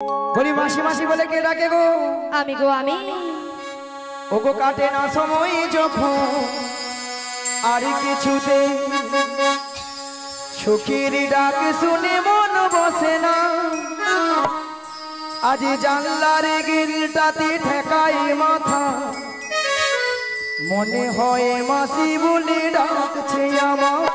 বলি মাসি মাসি বলে কে ডাকে গো? আমি গো আমি। ওগো কাটে না সময় যখন আর কিছুতে সুখীর ডাক শুনে মন বসে না। আজ জানলার গিলটাতে ঠেকাই মাথা, মনে হয় মাসি বলে ডাকছে আমার।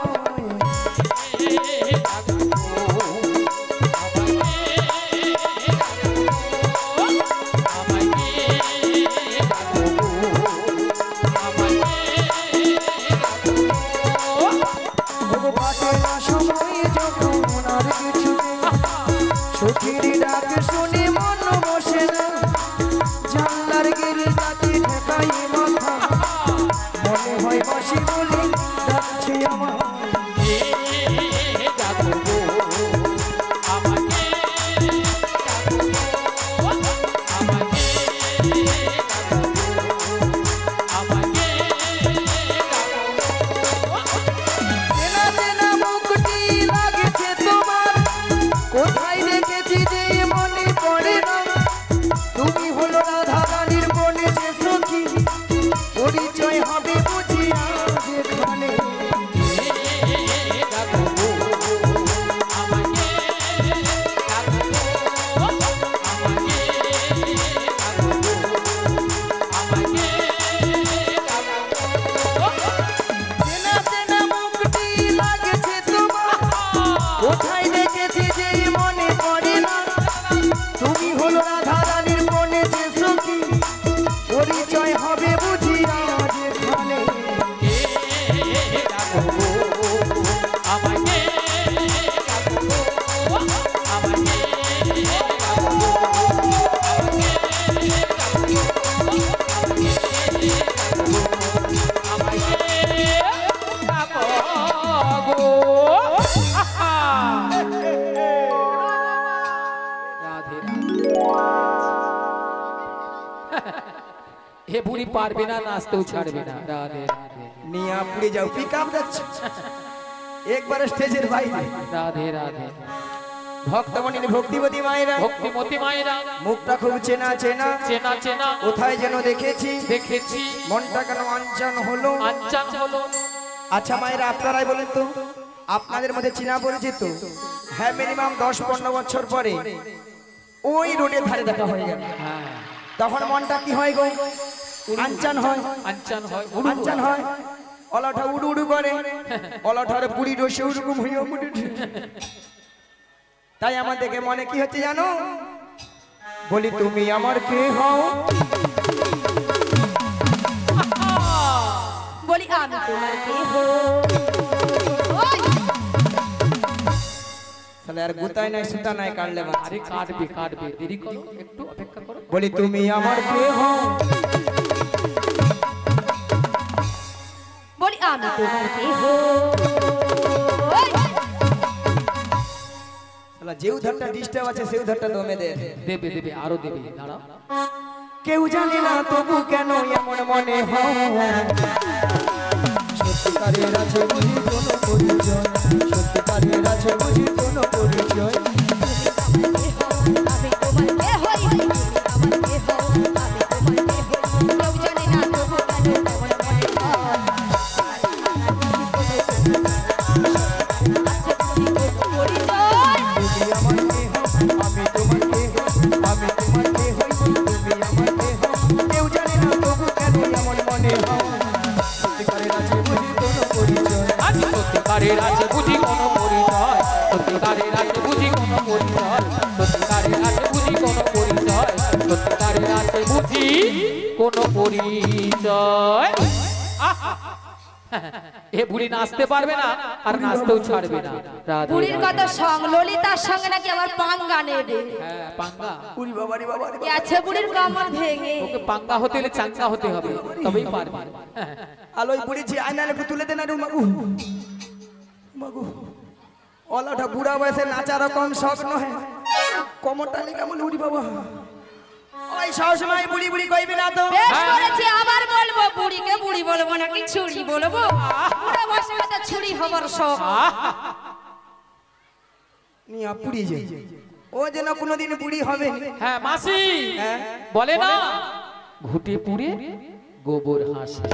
সুখীর ডাক শুনে মন বসে না, জানলার গিলটাতে ঠেকাই মাথা, মনে হয় মাসি বলে ডাকছে আমার। हे बुरी पारबे ना नाचतेও ছাড়বে না। রাধে রাধে নিয়া পুড়ে যাও পিকআপ দেখছো একবার স্টেজের বাইরে। রাধে রাধে ভক্তমণির ভক্তিবতী মায়েরা, ভক্তিমতী মায়েরা, মুখটা খুব চেনা চেনা চেনা চেনা, কোথায় যেন দেখেছি দেখেছি, মনটা কেন আনচান হলো আনচান হলো। আচ্ছা মায়েরা আপনারাই বলেন তো, আপনাদের মধ্যে চেনা পরিচিত? হ্যাঁ, মিনিমাম 10-15 বছর পরে ওই রোডের ধারে দেখা হয়ে গেল, হ্যাঁ তখন মনটা কি হয় গো? আনচান হয়, আনচান হয়, আনচান হয়। অলাঠা উড়ু উড়ু করে, অলাঠারে পুরি রসে উড়ুকুম হইয়া মুড়ি। তাই আমাদেরকে মনে কি হচ্ছে জানো? বলি তুমি আমার কে হও? বলি আমি তোমার কে হো? তাহলে আর গুতাই নাই সুতা নাই কাটলে আরে কাটবে কাটবে, দেরি করো, একটু অপেক্ষা করো। বলি তুমি আমার কে হও? বলি আমি তোমার কে হো? শালা যে উধারটা ডিস্টার্ব আছে সেই উধারটা দমে দে। দেবে দেবে, আরো দেবে, দাঁড়াও। কেউ জানে না তবু কেন এমন মনে হয়, সত্যিকারের আছে বুঝি কোনো পরিচয়, সত্যিকারের আছে বুঝি কোনো পরিচয়। আমি তোমার কে হই? আমার কে হো? আমি তোমার কে হই? কেউ জানে না তবু কেন এমন মনে হয়। আচ্ছা তুমি কোনো পরিচয়? তুমি আমার কে হও? আমি তোমার কে হই? আমি তোমার কে হই? তুমি আমার কে হও? কেউ জানে না তবু কেন এমন মনে হয়, সত্যিকারের আছে বুঝি কোনো পরিচয়। সত্যিকারের আছে বুঝি কোনো পরিচয়, সত্যিকারের আছে বুঝি কোনো পরিচয়, সত্যিকারের আছে বুঝি কোনো পরিচয়, সত্যিকারের আছে বুঝি কোনো পরিচয়। এ বুড়ি নাচতে পারবে না আর নাচতেও ছাড়বে না। রাধে বুড়ির রাধে। কথা সং ললিতার সঙ্গে নাকি আমার পাঙ্গা নেবে। হ্যাঁ পাঙ্গা, উরি বাবারি বাবারি কি আছে বুড়ির কামড় ভেঙে। ওকে পাঙ্গা হতে হলে চাঙ্গা হতে হবে, তবেই পারবে। আলোই পড়েছি আয়নালে একটু তুলে দে না রে মাগু। মাগু ওলাটা বুড়া বয়সে নাচার কম শখ নয়, কোমরটা লে কেমন উড়ি বাবা। ওই সবসময় বুড়ি বুড়ি কইবি না তো। বেশ করেছি, আবার বলবো বুড়িকে বুড়ি বলবো নাকি ছুরি বলবো? বুড়া বয়সে তো ছুরি হবার শখ। নিয়া পুড়ি যাই ও যেন কোনোদিন বুড়ি হবে না। হ্যাঁ মাসি হ্যাঁ বলে না ঘুটে পুড়ে গোবর হাসে।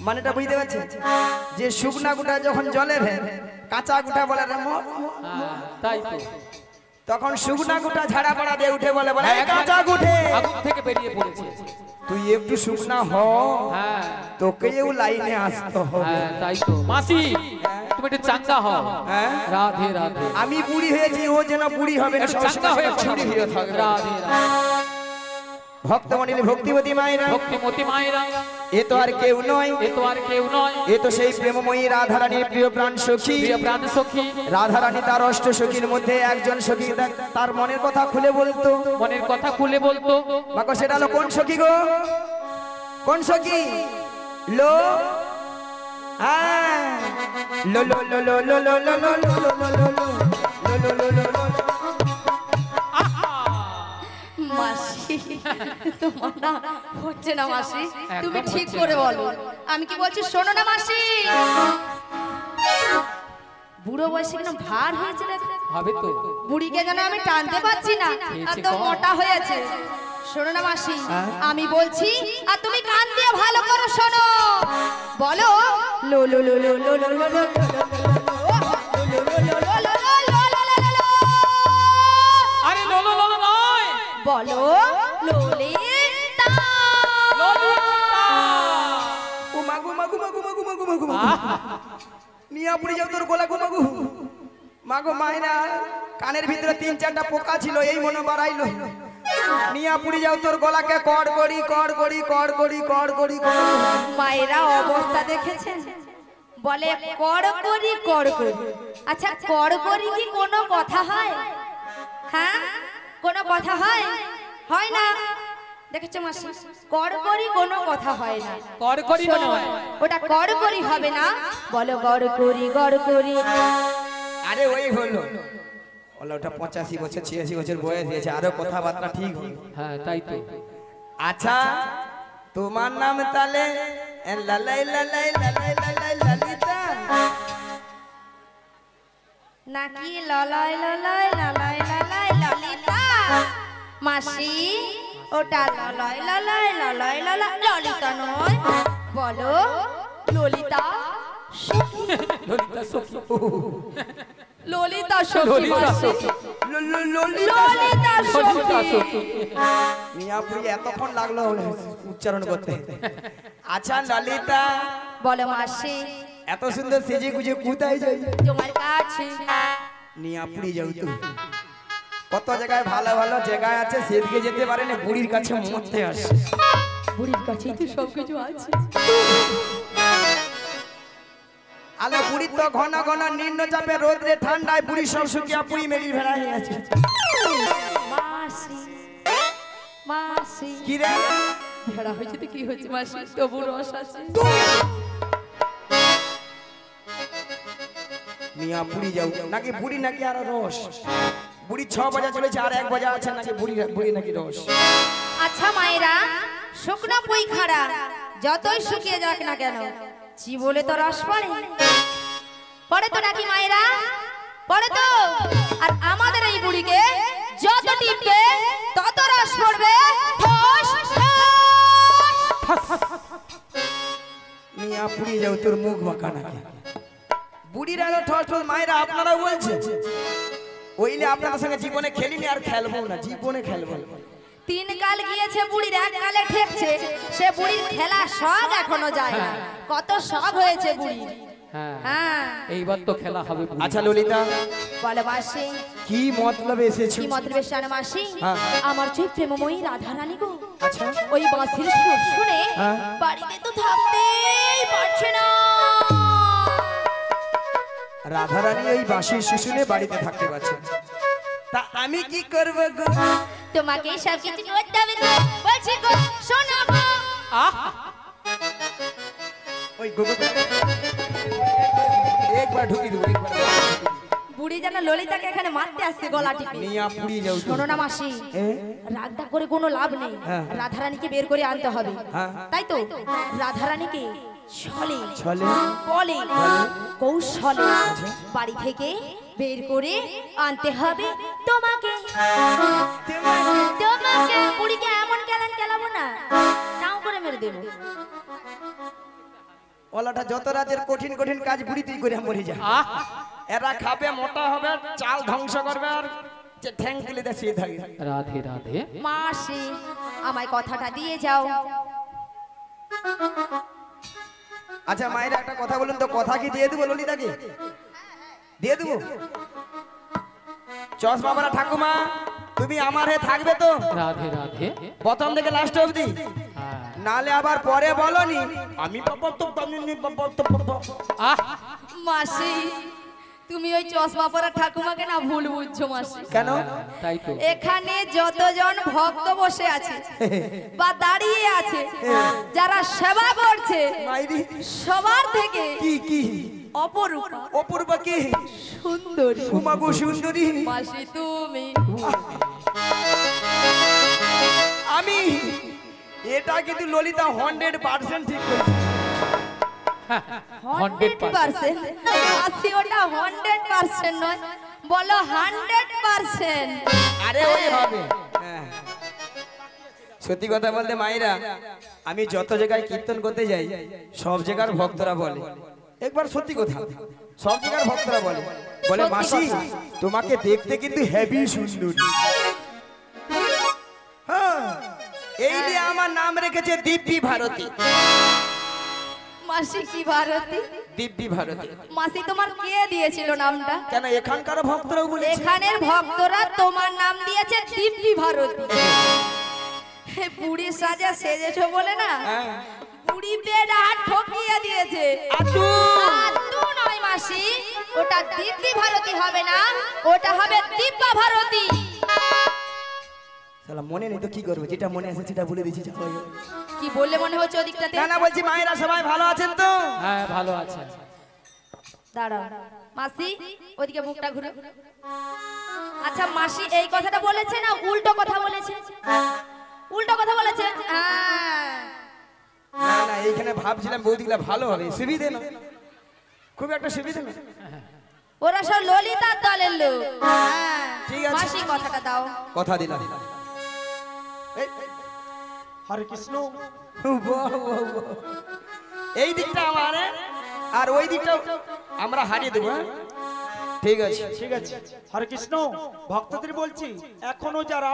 মানেটা বুঝতে পারছেন যে শুকনা গুটা যখন জলে রে কাঁচা গুটা বলে রে তাই তো তখন শুকনা গুটা ঝাড়া পড়া দিয়ে উঠে বলে বলে এই একবার কাঁচা গুটে আগুন থেকে বেরিয়ে পড়েছে। তুই একটু শুকনা হ হ্যাঁ তোকেও লাইনে আসতে হবে। হ্যাঁ তাই তো মাসি তুমি একটু চাঙ্গা হও। হ্যাঁ রাধে রাধে। আমি বুড়ি হয়েছি ও যেন বুড়ি হবে না, একটু চাঙ্গা সবসময় হয়ে ছুরি হয়ে থাকবে। রাধে রাধে। ভক্তমণি ভক্তিবতী মায়েরা ভক্তিমতী মায়েরা এ তো আর কেউ নয়, এ তো আর কেউ নয়, এ তো সেই প্রেমময়ী রাধারানীর প্রিয় প্রাণ সখী। প্রিয় প্রাণ সখী রাধারানী তার অষ্ট সখীর মধ্যে একজন সখী তার মনের কথা খুলে বলতো। মনের কথা খুলে বলতো। বাকো সেটা হলো কোন সখী গো? কোন সখী? লো হ্যাঁ লো লো লো লো লো লো লো লো লো লো লো লো লো লো লো লো। মাসি তোমার না হচ্ছে না মাসি, তুমি একদম ঠিক হচ্ছে করে না। বলো। আমি কি বলছি শোনো না মাসি। বুড়ো বয়সে কেন ভার হয়েছে দেখো, হবে তো। বুড়িকে যেন আমি টানতে পারছি না, খেয়েছে এত কম। মোটা হয়েছে। শোনো না মাসি, আমি বলছি আর তুমি কান দিয়ে ভালো করে শোনো। বলো লো লো লো লো লো লো লো লো আরে লোলো লোলো নয়, বলো ললিতা। ললিতা। ও মাগু মাগু মাগু মাগু মাগু মাগু নিয়া পুড়ে যাও তোর গলা গো মাগু মাগো মায়না কানের ভিতরে 3-4টা পোকা ছিল এই মনে বাড়াইলো নিয়া পুড়ে যাও তোর গলাকে কড় করি কড় করি কড় করি কড় করি মায়েরা অবস্থা দেখেছেন, বলে কর করি কর করি। আচ্ছা কর করি কি কোনো কথা হয়? হ্যাঁ কোনো কথা হয়? হয় না। দেখেছো মাসি, কর করি কোনো কথা হয় না। কর করি শোনো, নয়। ওটা কর করি হবে না, বলো গড় করি গড় করি। আরে ওই হলো বলো ওটা 85 বছর 86 বছর বয়স হয়েছে আরো কথাবার্তা ঠিক হলো। হ্যাঁ তাই তো। আচ্ছা তোমার নাম তালে লালাই লালাই লালাই লালাই ললিতা নাকি ললয় ললয় ললয় ললয় ললিতা? মাসি ওটা ললয় ললয় ললয় ললয় ললিতা নয়, বলো ললিতা সখী। ললিতা সখী। ললিতা সখী ললিতা মাসি, সখী। ললিতা ললিতা সখী। সখী। মিয়াপুরি এতক্ষণ লাগলো উচ্চারণ করতে। আচ্ছা ললিতা বলো মাসি এত সুন্দর সেজে গুজে কোথায় যাই? তোমার কাছে। মিয়াপুরি যাও তো কত জায়গায় ভালো ভালো জায়গায় আছে সেদিকে যেতে পারে না, বুড়ির কাছে মরতে আসে। বুড়ির কাছেই তো সবকিছু আছে। আলো বুড়ির তো ঘন ঘন নিম্নচাপে রোদ্রে ঠান্ডায় বুড়ি সব শুকিয়ে পুই মেরি ভেড়া হয়ে আছে। মাসি মাসি কি রে ভেড়া হয়েছে তো কি হয়েছে মাসি, তবু রস আছে। মিয়াপুরি যাও নাকি বুড়ি নাকি আর রস? বুড়ি 6 বাজা চলেছে আর 1 বাজা আছে নাকি বুড়ি বুড়ি নাকি রস? আচ্ছা মায়েরা, শুকনো পুই খাড়া যতই শুকিয়ে যাক না কেন জীবনে তো রস পড়ে, পড়ে তো নাকি মায়েরা? পড়ে তো। আর আমাদের এই বুড়িকে যত টিপবে তত রস পড়বে। ফস, ফস। মিয়াপুরি যাও তোর মুখ বাঁকা নাকি? বুড়িরা ঠস ঠস মায়েরা আপনারা বলছে ওইলে আপনাদের সঙ্গে জীবনে খেলিনি আর খেলবো না, জীবনে খেলবো না। 3 কাল গিয়েছে বুড়ির, 1 কালে ঠেকছে। সে বুড়ির খেলা শখ এখনো যায় না, কত শখ হয়েছে বুড়ির। হ্যাঁ হ্যাঁ এইবার তো খেলা হবে। আচ্ছা ললিতা বলে মাসি কি মতলব এসেছো? কি মতলবে শান মাসি? হ্যাঁ। আমার যে প্রেমময়ী রাধারানী গো, আচ্ছা ওই বাঁশির সুর শুনে হ্যাঁ। বাড়িতে তো থাকতেই পারছে না। রাধারানী এই বাঁশির শুশুনে বাড়িতে থাকতে পারছে না। তা আমি কি করব গো? তোমাকে সব কিছু করতে হবে গো, বলছি গো শোনো গো। আহ ওই গোগো একবার ঢুকি দেবো একবার বুড়ি যেন ললিতাকে এখানে মারতে আসছে গলা টিপে। মিয়াপুরি যাও তো। শোনো না মাসি, এ? রাগটা করে কোনো লাভ নেই, হ্যাঁ। রাধারানীকে বের করে আনতে হবে। হ্যাঁ। তাই তো রাধারানীকে ছলে ছলে বলে কৌশলে বাড়ি থেকে বের করে আনতে হবে তোমাকে। তোমাকে বুড়িকে এমন কেলান কেলাবো না, তাও করে মেরে দেবো। ওলাটা যত রাজের কঠিন কঠিন কাজ বুড়ি তুই করে মরে যা। এরা খাবে, মোটা হবে, চাল ধ্বংস করবে, আর যে ঠ্যাং তুলে দেয় শুয়ে থাকে। রাধে রাধে। মাসি আমায় কথাটা দিয়ে যাও। আচ্ছা মায়ের একটা কথা বলুন তো, কথা কি দিয়ে দেবো ললিতাকে? দিয়ে দেবো? চশমা পরা ঠাকুমা, তুমি আমার হয়ে থাকবে তো রাধে রাধে। প্রথম থেকে লাস্ট অবধি? নালে আবার পরে বলনি আমি মাসি তুমি ওই চশমা পরা ঠাকুমাকে না ভুল বুঝছো মাসি। কেন? তাই তো। এখানে যতজন ভক্ত বসে আছে বা দাঁড়িয়ে আছে, যারা সেবা করছে, মাইরি সবার থেকে কি কি অপরূপা। অপূর্বা কি সুন্দরী। উমাগো সুন্দরী মাসি তুমি। আমি এটা কিন্তু ললিতা 100% ঠিক করেছে। 100%? মাসি ওটা 100% নয়, বলো 100%। আরে ওই হবে। সত্যি কথা বলতে মায়েরা, আমি যত জায়গায় কীর্তন করতে যাই সব জায়গার ভক্তরা বলে, একবার সত্যি কথা, সব জায়গার ভক্তরা বলে বলে মাসি তোমাকে দেখতে কিন্তু হেভি সুন্দর। হ্যাঁ, এই নিয়ে আমার নাম রেখেছে দিব্যি ভারতী। মাসি কি ভারতী? দিব্যি ভারতী। মাসি তোমার কে দিয়েছিল নামটা? কেন এখানকার ভক্তরাও বলেছে? এখানের ভক্তরা তোমার নাম দিয়েছে দিব্যি ভারতী। বুড়ি সাজা সেজেছো বলে না, বুড়ি বেড়া ঠকিয়ে দিয়েছে। আতু নয় মাসি, ওটা দিব্যি ভারতী হবে না, ওটা হবে দিব্যা ভারতী। শালা মনে নেই তো কি করবো, যেটা মনে আছে সেটা বলে দিচ্ছি। কি বললে মনে হচ্ছে ওদিকটাতে? না না বলছি মায়েরা সবাই ভালো আছেন তো? হ্যাঁ ভালো আছে। দাঁড়াও মাসি, ওদিকে মুখটা ঘুরে। আচ্ছা মাসি এই কথাটা বলেছে না উল্টো কথা বলেছে? উল্টো কথা বলেছে। না না, এইখানে ভাবছিলাম বৌদিগুলা ভালো হবে, সুবিধে না, খুব একটা সুবিধে না। ওরা সব ললিতার দলের লোক। ঠিক আছে। মাসি কথাটা দাও। কথা দিলাম। হরে কৃষ্ণ। এই দিকটা আমার, আর ওই দিকটা আমরা হারিয়ে দেবো। ঠিক আছে ঠিক আছে। হরে কৃষ্ণ। ভক্তদের বলছি, এখনো যারা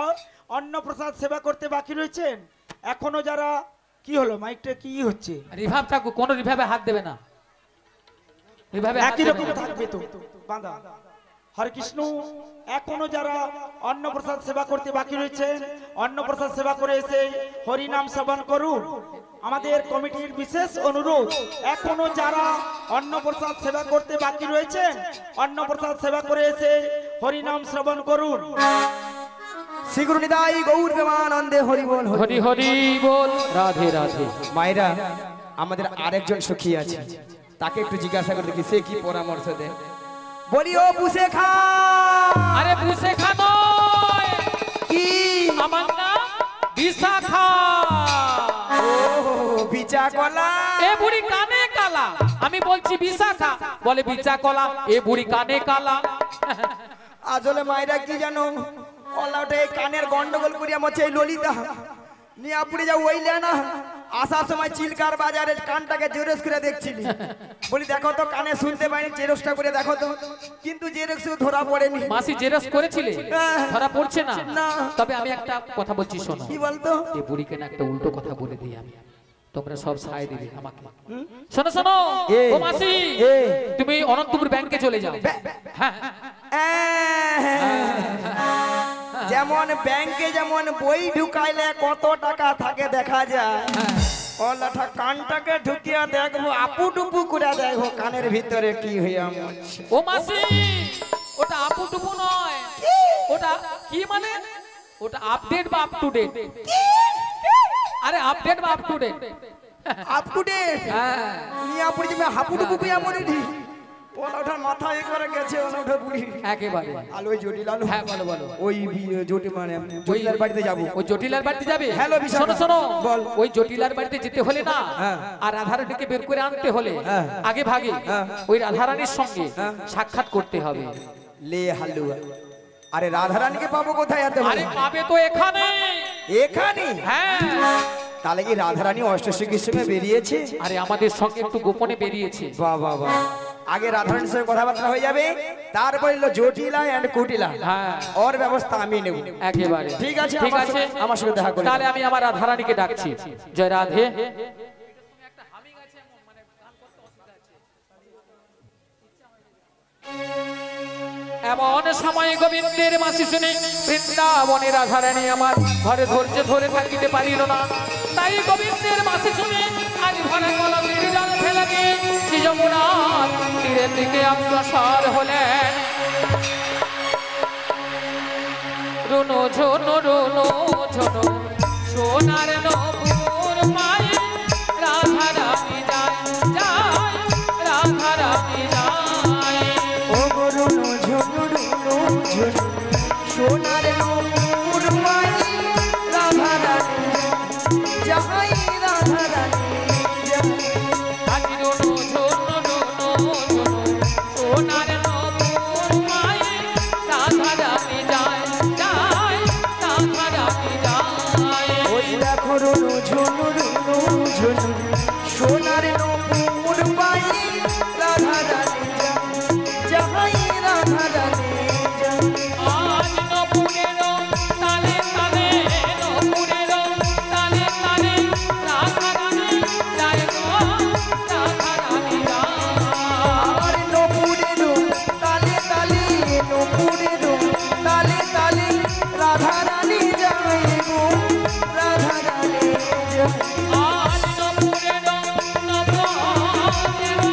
অন্নপ্রসাদ সেবা করতে বাকি রয়েছেন, এখনো যারা, কি হলো মাইকটা কি হচ্ছে? রিভাব থাকুক, কোন রিভাবে হাত দেবে না, রিভাবে হাত একই দেবে রকম না। থাকবে তো বাঁধা। হরে কৃষ্ণ। এখনো যারা অন্নপ্রসাদ সেবা করতে বাকি রয়েছেন, অন্নপ্রসাদ সেবা করে এসে হরি নাম শ্রবণ করুন। আমাদের কমিটির বিশেষ অনুরোধ, এখনো যারা অন্নপ্রসাদ সেবা করতে বাকি রয়েছেন, অন্নপ্রসাদ সেবা করে এসে হরি নাম শ্রবণ করুন। শ্রীগুরু নিতাই গৌর প্রেমানন্দে হরি বল। হরি হরি বল। রাধে রাধে। মায়েরা, আমাদের আরেকজন সখী আছে, তাকে একটু জিজ্ঞাসা করে দেখি সে কি পরামর্শ দেয়। বলি ও বুসে খা। আরে বুসে খা নয়, কি আমার নাম বিশাখা। ও বিচা কলা। এ বুড়ি কানে কালা, আমি বলছি বিশাখা, বলে বিচা কলা। এ বুড়ি কানে কালা। আসলে মায়েরা কি জানো, অলাউটে এই কানের গন্ডগোল করিয়া মচ্ছে এই ললিতা নিয়ে আপনি যা ওইলে না, আসার সময় চিলকার বাজারে কানটাকে জেরক্স করে দেখছিলি। বলি দেখো তো কানে শুনতে পাইনি, জেরক্সটা করে দেখো তো, কিন্তু জেরক্স ধরা পড়েনি। মাসি জেরক্স করেছিলে, ধরা পড়ছে না। না। তবে আমি একটা কথা বলছি শোনো। কি বলতো? এই বুড়িকে না একটা উল্টো কথা বলে দিই আমি, তোমরা সব সায় দিবে আমাকে। শোনো শোনো ও মাসি, তুমি অনন্তপুর ব্যাংকে চলে যাও। হ্যাঁ, যেমন ব্যাংকে যেমন বই ঢুকাইলে কত টাকা থাকে দেখা যায়, ওলাটা কানটাকে ঢুকিয়া দেখবো আপু টুপু করে দেখবো কানের ভিতরে কি হইয়া মরছে। ও মাসি, ওটা আপু টুপু নয়, ওটা কি মানে, ওটা আপডেট বা আপ টু ডেট। আরে আপডেট বা up to date. Up to date. হ্যাঁ, নিয়ে আপনি যে হাপু টুপু কইয়া মরেনি, ওলাটার মাথা একবারে গেছে, ওলাটা বুড়ি একেবারে। আলো ওই জটিল আলো। হ্যাঁ বলো বলো। ওই জটিল মানে জটিলার বাড়িতে যাবো। ওই জটিলার বাড়িতে যাবে? হ্যালো বিশাখা। শোনো শোনো, বল। ওই জটিলার বাড়িতে যেতে হলে না, হ্যাঁ। আর রাধারানীকে বের করে আনতে হলে হ্যাঁ। আগে ভাগে হ্যাঁ। ওই রাধারানীর সঙ্গে হ্যাঁ। সাক্ষাৎ করতে হবে। লে হালুয়া। আরে রাধারানীকে পাবো কোথায় এত আরে পাবে তো এখানে। এখানে? হ্যাঁ। তাহলে কি রাধারানী অষ্টশীর সঙ্গে বেরিয়েছে? আরে আমাদের সঙ্গে একটু গোপনে বেরিয়েছে। বাহ বাহ বাহ। আগে রাধারানীর সঙ্গে কথাবার্তা হয়ে যাবে, তারপর এলো জটিলা এন্ড কুটিলা। হ্যাঁ, ওর ব্যবস্থা আমি নেব একেবারে। ঠিক আছে, ঠিক আছে, আমার সঙ্গে দেখা করুন। তাহলে আমি আমার রাধারানীকে ডাকছি। জয় রাধে। এমন সময় গোবিন্দের মাসি শুনে বৃন্দাবনে রাধারানী আমার ঘরে ধৈর্য ধরে থাকিতে পারিল না। তাই গোবিন্দের মাসি শুনে আজ ঘরে কলমের জল ফেলে দিয়ে শ্রী যমুনার তীরের দিকে অগ্রসর হলেন। রুনো ঝোনো সোনার নপুর মায়ে রাধারানী যায় যায়, রাধারানী যায়। ও গো রুনো ঝুনো সোনার নূপুর মাই রাধারানী যাই, রাধারানী যাই। আজ রুনো ঝোনো সোনার নপুর মায়ে রাধারানী যায় যায়, রাধারানী যায়। ওই দেখো রুনো ঝুনো সোনার নূপুর মাই রাধারানী যাই, রাধারানী যাই। আজ নপুরেরও তালে তালে, নপুরেরও তালে তালে রাধারানী যায় গো, রাধারানী যায়। আর নপুরেরও তালে তালে, নপুরেরও তালে তালে রাধারানী যাই গো, রাধারানী যাই। আজ নপুরেরও আজ নপুরেরও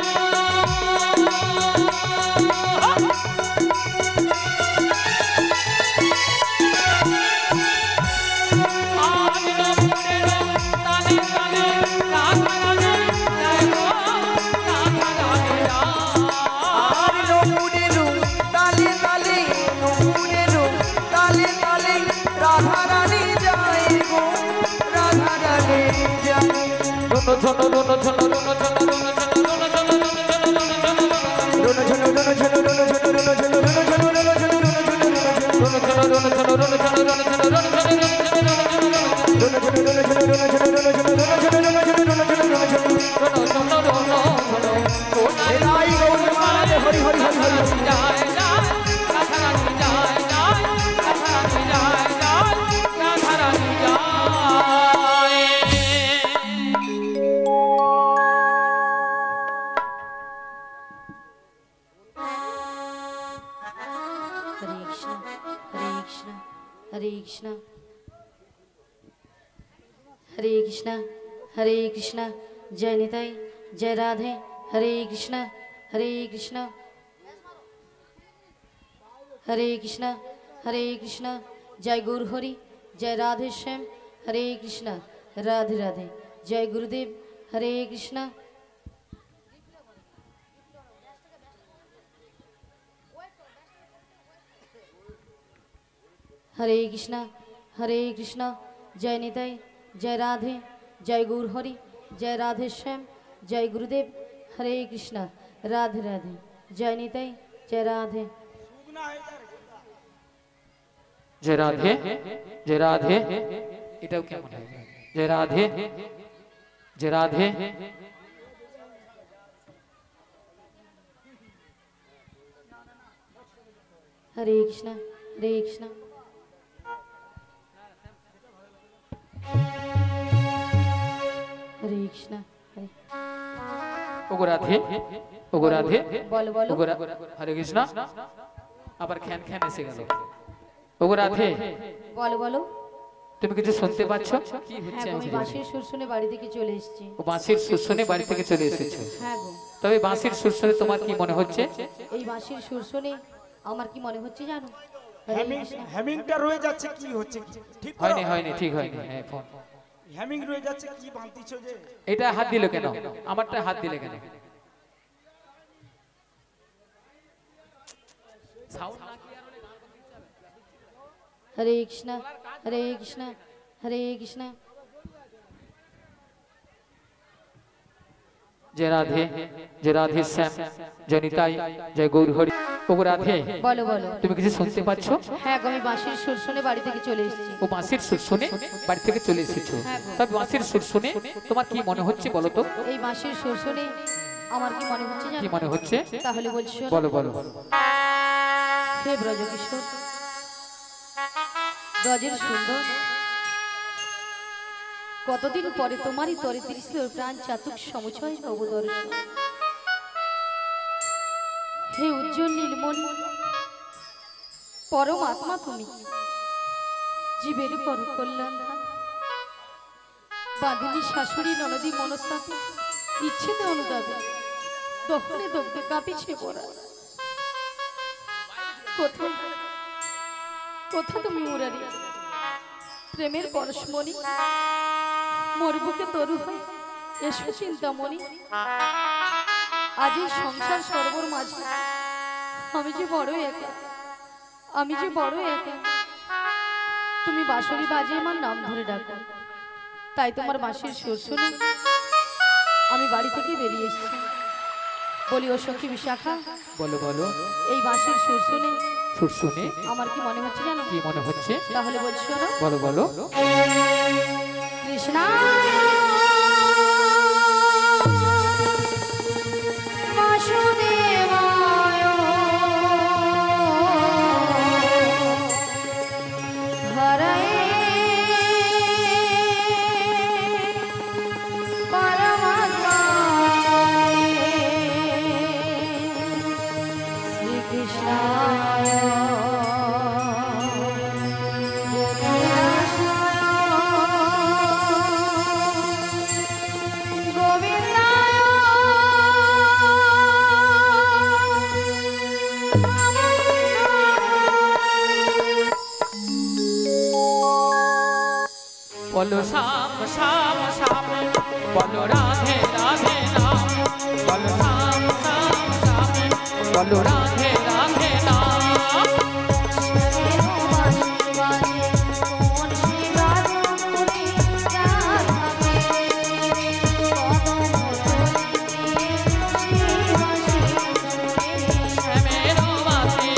তালে তালে রাধারানী যায় গো, রাধারানী যায়। আর নপুরেরও তালে তালে, নপুরেরও তালে তালে রাধারানী যাই গো, রাধারানী যাই। রুনো ঝোনো রুনো ঝোনো রুনো ঝোনো রুনো ঝোনো রুনো ঝোনো রুনো ঝোনো রুনো ঝোনো রুনো ঝুনো রুনো ঝুনো রুনো ঝুনো রুনো ঝুনো রুনো ঝুনো রুনো ঝুনো রুনো ঝুনো রুনো এলাই গৌর মহারাজ হরি হরি হরি হরি। হরে কৃষ্ণ হরে কৃষ্ণ হরে কৃষ্ণ হরে কৃষ্ণ হরে কৃষ্ণ, জয় নিতাই জয় রাধে। হরে কৃষ্ণ হরে কৃষ্ণ হরে কৃষ্ণ হরে কৃষ্ণ, জয় গৌর হরি, জয় রাধে শ্যাম। হরে কৃষ্ণ রাধে রাধে, জয় গুরুদেব। হরে কৃষ্ণ। হরে কৃষ্ণ হরে কৃষ্ণ, জয় নিতাই জয় রাধে, জয় গৌর হরি, জয় রাধে শ্যাম। জয় গুরুদেব। হরে কৃষ্ণ রাধে রাধে, জয় নিতাই জয় রাধে। জয় রাধে জয় রাধে, এটাও কেমন হয়? জয় রাধে জয় রাধে। হরে কৃষ্ণ হরে কৃষ্ণ। হরে কৃষ্ণ হরে। ওগো রাধে ওগো রাধে বলো বলো। ওগো হরে কৃষ্ণ। আবার খ্যান খ্যান এসে গেল। ওগো রাধে, বলো বলো। তুমি কিছু শুনতে পাচ্ছ? কি হ্যাঁ হচ্ছে? গো, আমি বাঁশির সুর শুনে বাড়ি থেকে চলে এসেছি। ও বাঁশির সুর শুনে বাড়ি থেকে চলে এসেছো? হ্যাঁ গো। তবে বাঁশির সুর শুনে তোমার কি মনে হচ্ছে? এই বাঁশির সুর শুনে আমার কি মনে হচ্ছে জানো? হ্যামিংটা রয়ে যাচ্ছে, কি হচ্ছে কি? ঠিক করো। হয়নি হয়নি, ঠিক হয়নি। হ্যাঁ, ফোন হ্যামিং রয়ে যাচ্ছে, কি বাঁধতিছো যে? এটা হাত দিল কেন? আমারটা হাত দিলে কেন? সাউন্ড না ক্লিয়ার হলে গান করতে ইচ্ছা হবে। হরে কৃষ্ণ হরে কৃষ্ণ হরে কৃষ্ণ। जय राधे श्याम जय निताई जय गौर हरि ओगो राधे বলো বলো। তুমি কিছু শুনতে পাচ্ছ? হ্যাঁ গো, আমি বাঁশির সুর শুনে বাড়ি থেকে চলে এসেছি। ও বাঁশির সুর শুনে বাড়ি থেকে চলে এসেছো। হ্যাঁ গো। তবে বাঁশির সুর শুনে তোমার কি মনে হচ্ছে বলো তো? এই বাঁশির সুর শুনে আমার কি মনে হচ্ছে কি জানো? মনে হচ্ছে তাহলে বলছো, বলো বলো। হে ব্রজকিশোর, ব্রজের সুন্দর, কতদিন পরে তোমারই তরে তৃষ্ণ প্রাণ চাতুক সমুচয় অবদর্শন। হে উজ্জ্বল নীলমণি, পরমাত্মা তুমি, জীবের পর কল্যাণ ধাম। বাঁধিনী শাশুড়ি ননদী মনস্তাতে ইচ্ছেতে অনুদাবে দখলে দগ্ধে কাঁপিছে পড়া। কোথা কোথা তুমি মুরারি, প্রেমের পরশমণি, মোর বুকে তরু হয় এসো চিন্তামণি। আজ এই সংসার সর্বর মাঝে আমি যে বড় একা, আমি যে বড় একা। তুমি বাঁশরি বাজিয়ে আমার নাম ধরে ডাকো, তাই তোমার বাঁশির সুর শুনে আমি বাড়ি থেকে বেরিয়ে এসেছি। বলি ও সখী বিশাখা, বলো বলো। এই বাঁশির সুর শুনে সুর শুনে আমার কি মনে হচ্ছে জানো? কি মনে হচ্ছে তাহলে বলছো না, বলো বলো। কৃষ্ণা বাসুদেবায় হরয়ে পরমাত্মায়ে শ্রীকৃষ্ণায় बोलो श्याम श्याम श्याम बोलो राधे राधे नाम बोलो श्याम श्याम श्याम बोलो राधे राधे नाम मेरो बासी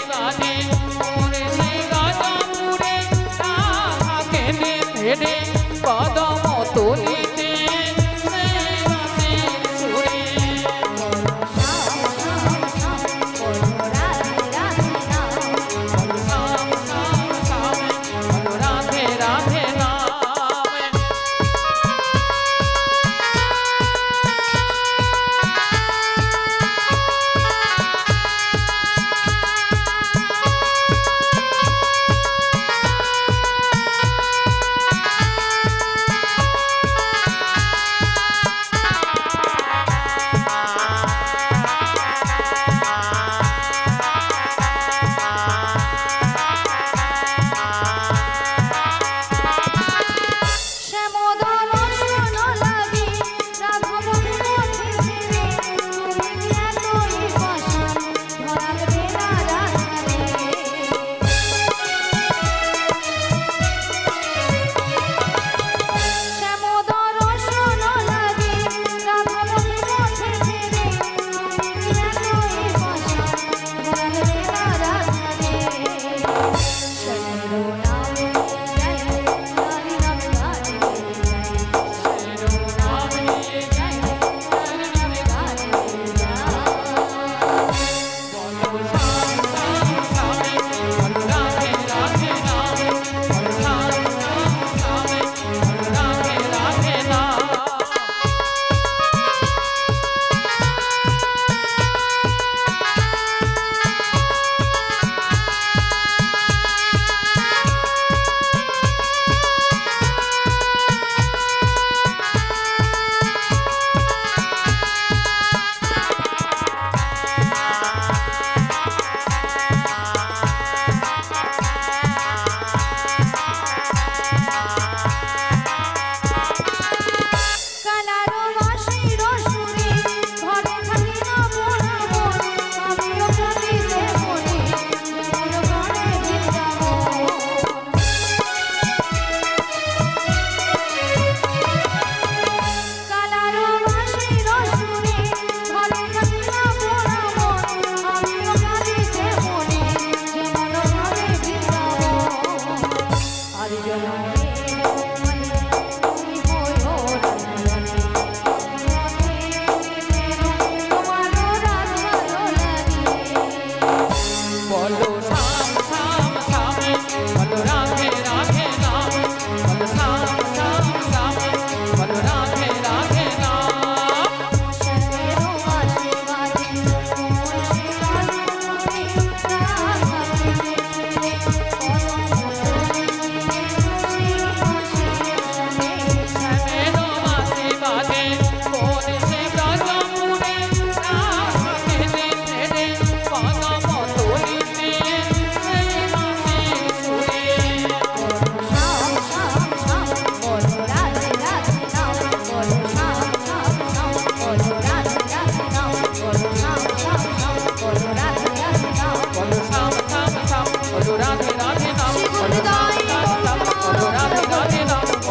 बाजे मोरे से गाजा मुरे राधा के दे कदम तुलिते सुरे राधे राधे नाम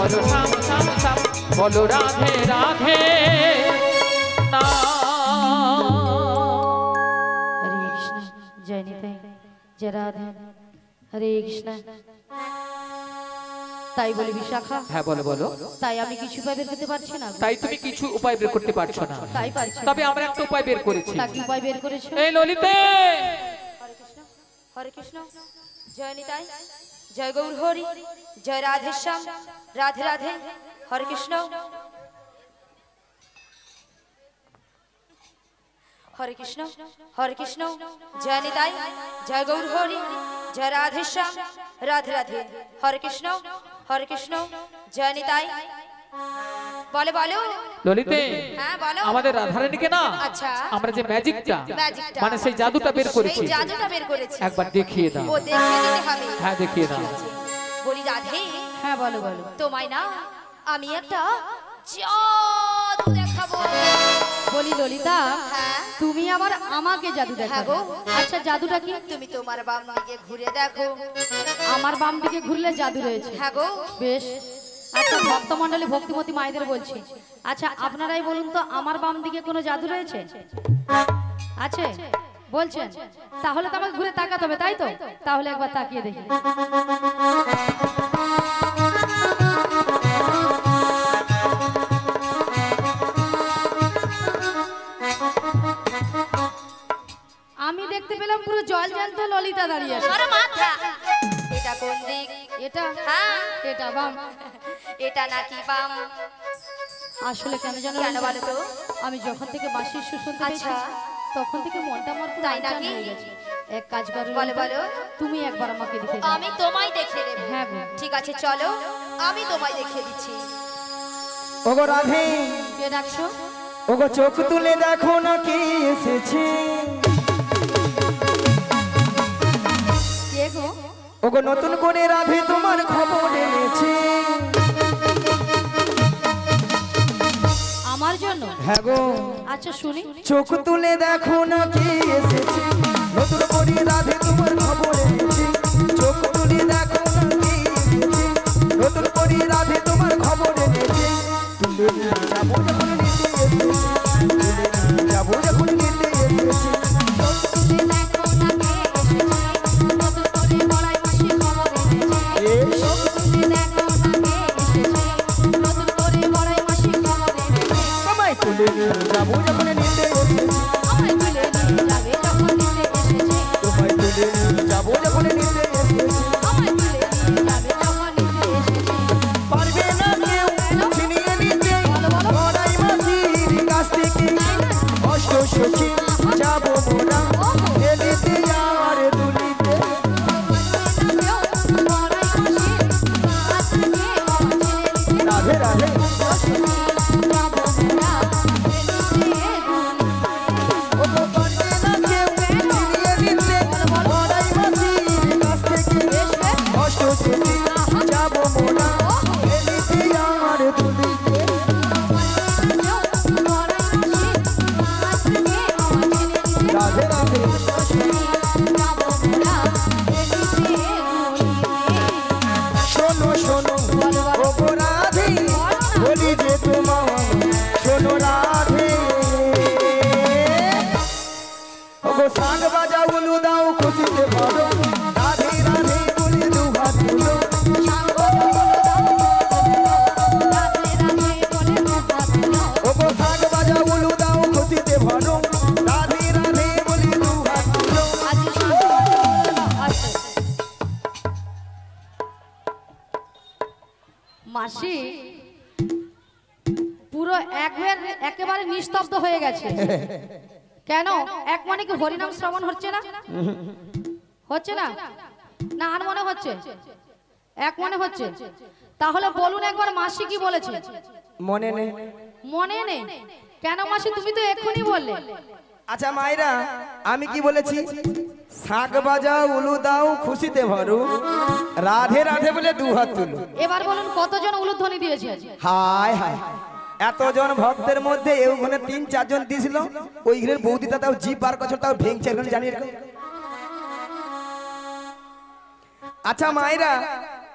বলো শ্যাম শ্যাম শ্যাম বলো রাধে রাধে না। হরে কৃষ্ণ জয় নিতাই জয় রাধে হরে কৃষ্ণ। তাই বলি বিশাখা, হ্যাঁ বলো বলো। তাই আমি কিছু উপায় বের করতে পারছি না। তাই তুমি কিছু উপায় বের করতে পারছো না। তাই পারছি না। তবে আমরা একটা উপায় বের করেছি। তা কি উপায় বের করেছো? এই ললিতে হরে কৃষ্ণ জয় নিতাই জয় গৌর হরি জয় রাধেশ্যাম রাধে রাধে হরে কৃষ্ণ। হরে কৃষ্ণ হরে কৃষ্ণ জয় নিতাই জয় গৌর হরি জয় রাধেশ্যাম রাধে রাধে হরে কৃষ্ণ জয় নিতাই। বলে বলো ললিতে, হ্যাঁ বলো। আমাদের রাধারানীকে না আচ্ছা। আমরা যে ম্যাজিকটা ম্যাজিকটা, মানে সেই জাদুটা বের করেছি, সেই জাদুটা বের করেছি, একবার দেখিয়ে দাও। ও দেখিয়ে দিতে হবে। হ্যাঁ দেখিয়ে দাও। বলি রাধে, হ্যাঁ বলো বলো। তোমায় না আমি একটা জাদু দেখাবো। বলি ললিতা, হ্যাঁ তুমি আবার আমাকে জাদু হ্যাঁ দেখাবে? গো। আচ্ছা জাদুটা কি? তুমি তোমার বাম দিকে ঘুরে দেখো। আমার বাম দিকে ঘুরলে জাদু রয়েছে? হ্যাঁ গো। বেশ। আচ্ছা ভক্তমণ্ডলী ভক্তিমতী মায়েদের বলছি, আচ্ছা আপনারাই বলুন তো আমার বাম দিকে কোনো জাদু রয়েছে? আছে বলছেন? তাহলে তো আমাকে ঘুরে তাকাতে হবে, তাই তো? তাহলে একবার তাকিয়ে দেখি। আমি দেখতে পেলাম পুরো জল জ্যান্ত ললিতা দাঁড়িয়ে আছে। আরে মাথা, এটা কোন দিক? এটা হ্যাঁ এটা বাম। এটা নাকি বাম? আসলে কেন জানো কেন বলো তো? আমি যখন থেকে বাঁশির সুর শুনতে পেয়েছি আচ্ছা। তখন থেকে মনটা আমার পুরো তাই আনচান নাকি? হয়ে গেছে। এক কাজ করো বলো, বলো। তুমি একবার আমাকে দেখে দাও। আমি তোমায় দেখে দেব। হ্যাঁ গো। ঠিক আছে চলো, আমি তোমায় দেখিয়ে দিচ্ছি। ওগো রাধে, কে ডাকছো? ওগো চোখ তুলে দেখো না কে এসেছে। কে গো? ওগো নতুন করে রাধে তোমার খবর এনেছে। আমার জন্য? হ্যাঁ গো। আচ্ছা শুনি। চোখ তুলে দেখো না কে এসেছে, নতুন করে রাধে তোমার খবর এনেছে। চোখ তুলে দেখো না কে এসেছে, নতুন করে রাধে তোমার খবর এনেছে। তুলে নিয়ে যাবো যখন নিতে এসেছে, তুলে নিয়ে যাবো যখন নিতে এসেছে। তুলে দেখো না কে এসেছে, নতুন করে বড়াই মাসি খবর এনেছে। তুলে দেখো না কে এসেছে, নতুন করে বড়াই মাসি খবর এনেছে। আমায় তুলে নিয়ে যাবো যখন নিতে এসেছে, আমায় তুলে নিয়ে যাবে যখন নিতে এসেছে। তোমায় তুলে নিয়ে যাবো যখন নিতে এসেছে। আমায় তুলে নিয়ে যাবে যখন নিতে এসেছে। পারবে না কেউ ছিনিয়ে নিতে বড়াই মাসির কাছ থেকে। অষ্ট সখী যাবো মোরা এলিতে আর দুলিতে। রাধে রাধে ওগো পারবে না কেউ ছিনিয়ে নিতে বড়াই মাসির কাছ থেকে। অষ্ট সখী যাবো মোরা এলিতে আর দুলিতে। রাধে রাধে শোনো শোনো ওগো রাধে, বলি যে তোমার শোনো রাধে। ওগো সাং বাজা উলু দাও খুশিতে ভরো, রাধে রাধে বলে দু হাত তুলো। ওগো সাং বাজা উলু দাও খুশিতে ভরো, রাধে রাধে বলে দু হাত তুলো। মাসি পুরো একেবারে নিস্তব্ধ হয়ে গেছে। কেন? এক মনে কি হরিনাম শ্রবণ হচ্ছে না? হচ্ছে না? না আর মনে হচ্ছে? এক মনে হচ্ছে? তাহলে বলুন একবার মাসি কি বলেছে? মনে নেই। মনে নেই? কেন মাসি, তুমি তো এক্ষুনি বললে। আচ্ছা মায়েরা, আমি কি বলেছি? শাক বাজাও উলু দাও খুশিতে ভরো, রাধে রাধে বলে দু হাত তুলো। এবার বলুন কতজন উলুধ্বনি দিয়েছে? হায় হায়, এতজন ভক্তের মধ্যে ওখানে 3-4 জন দিয়েছিল। ওই ঘরের বৌদিটা তাও জি বার করছে, তাও ভেঙছে এখন জানি এরকম। আচ্ছা মায়েরা,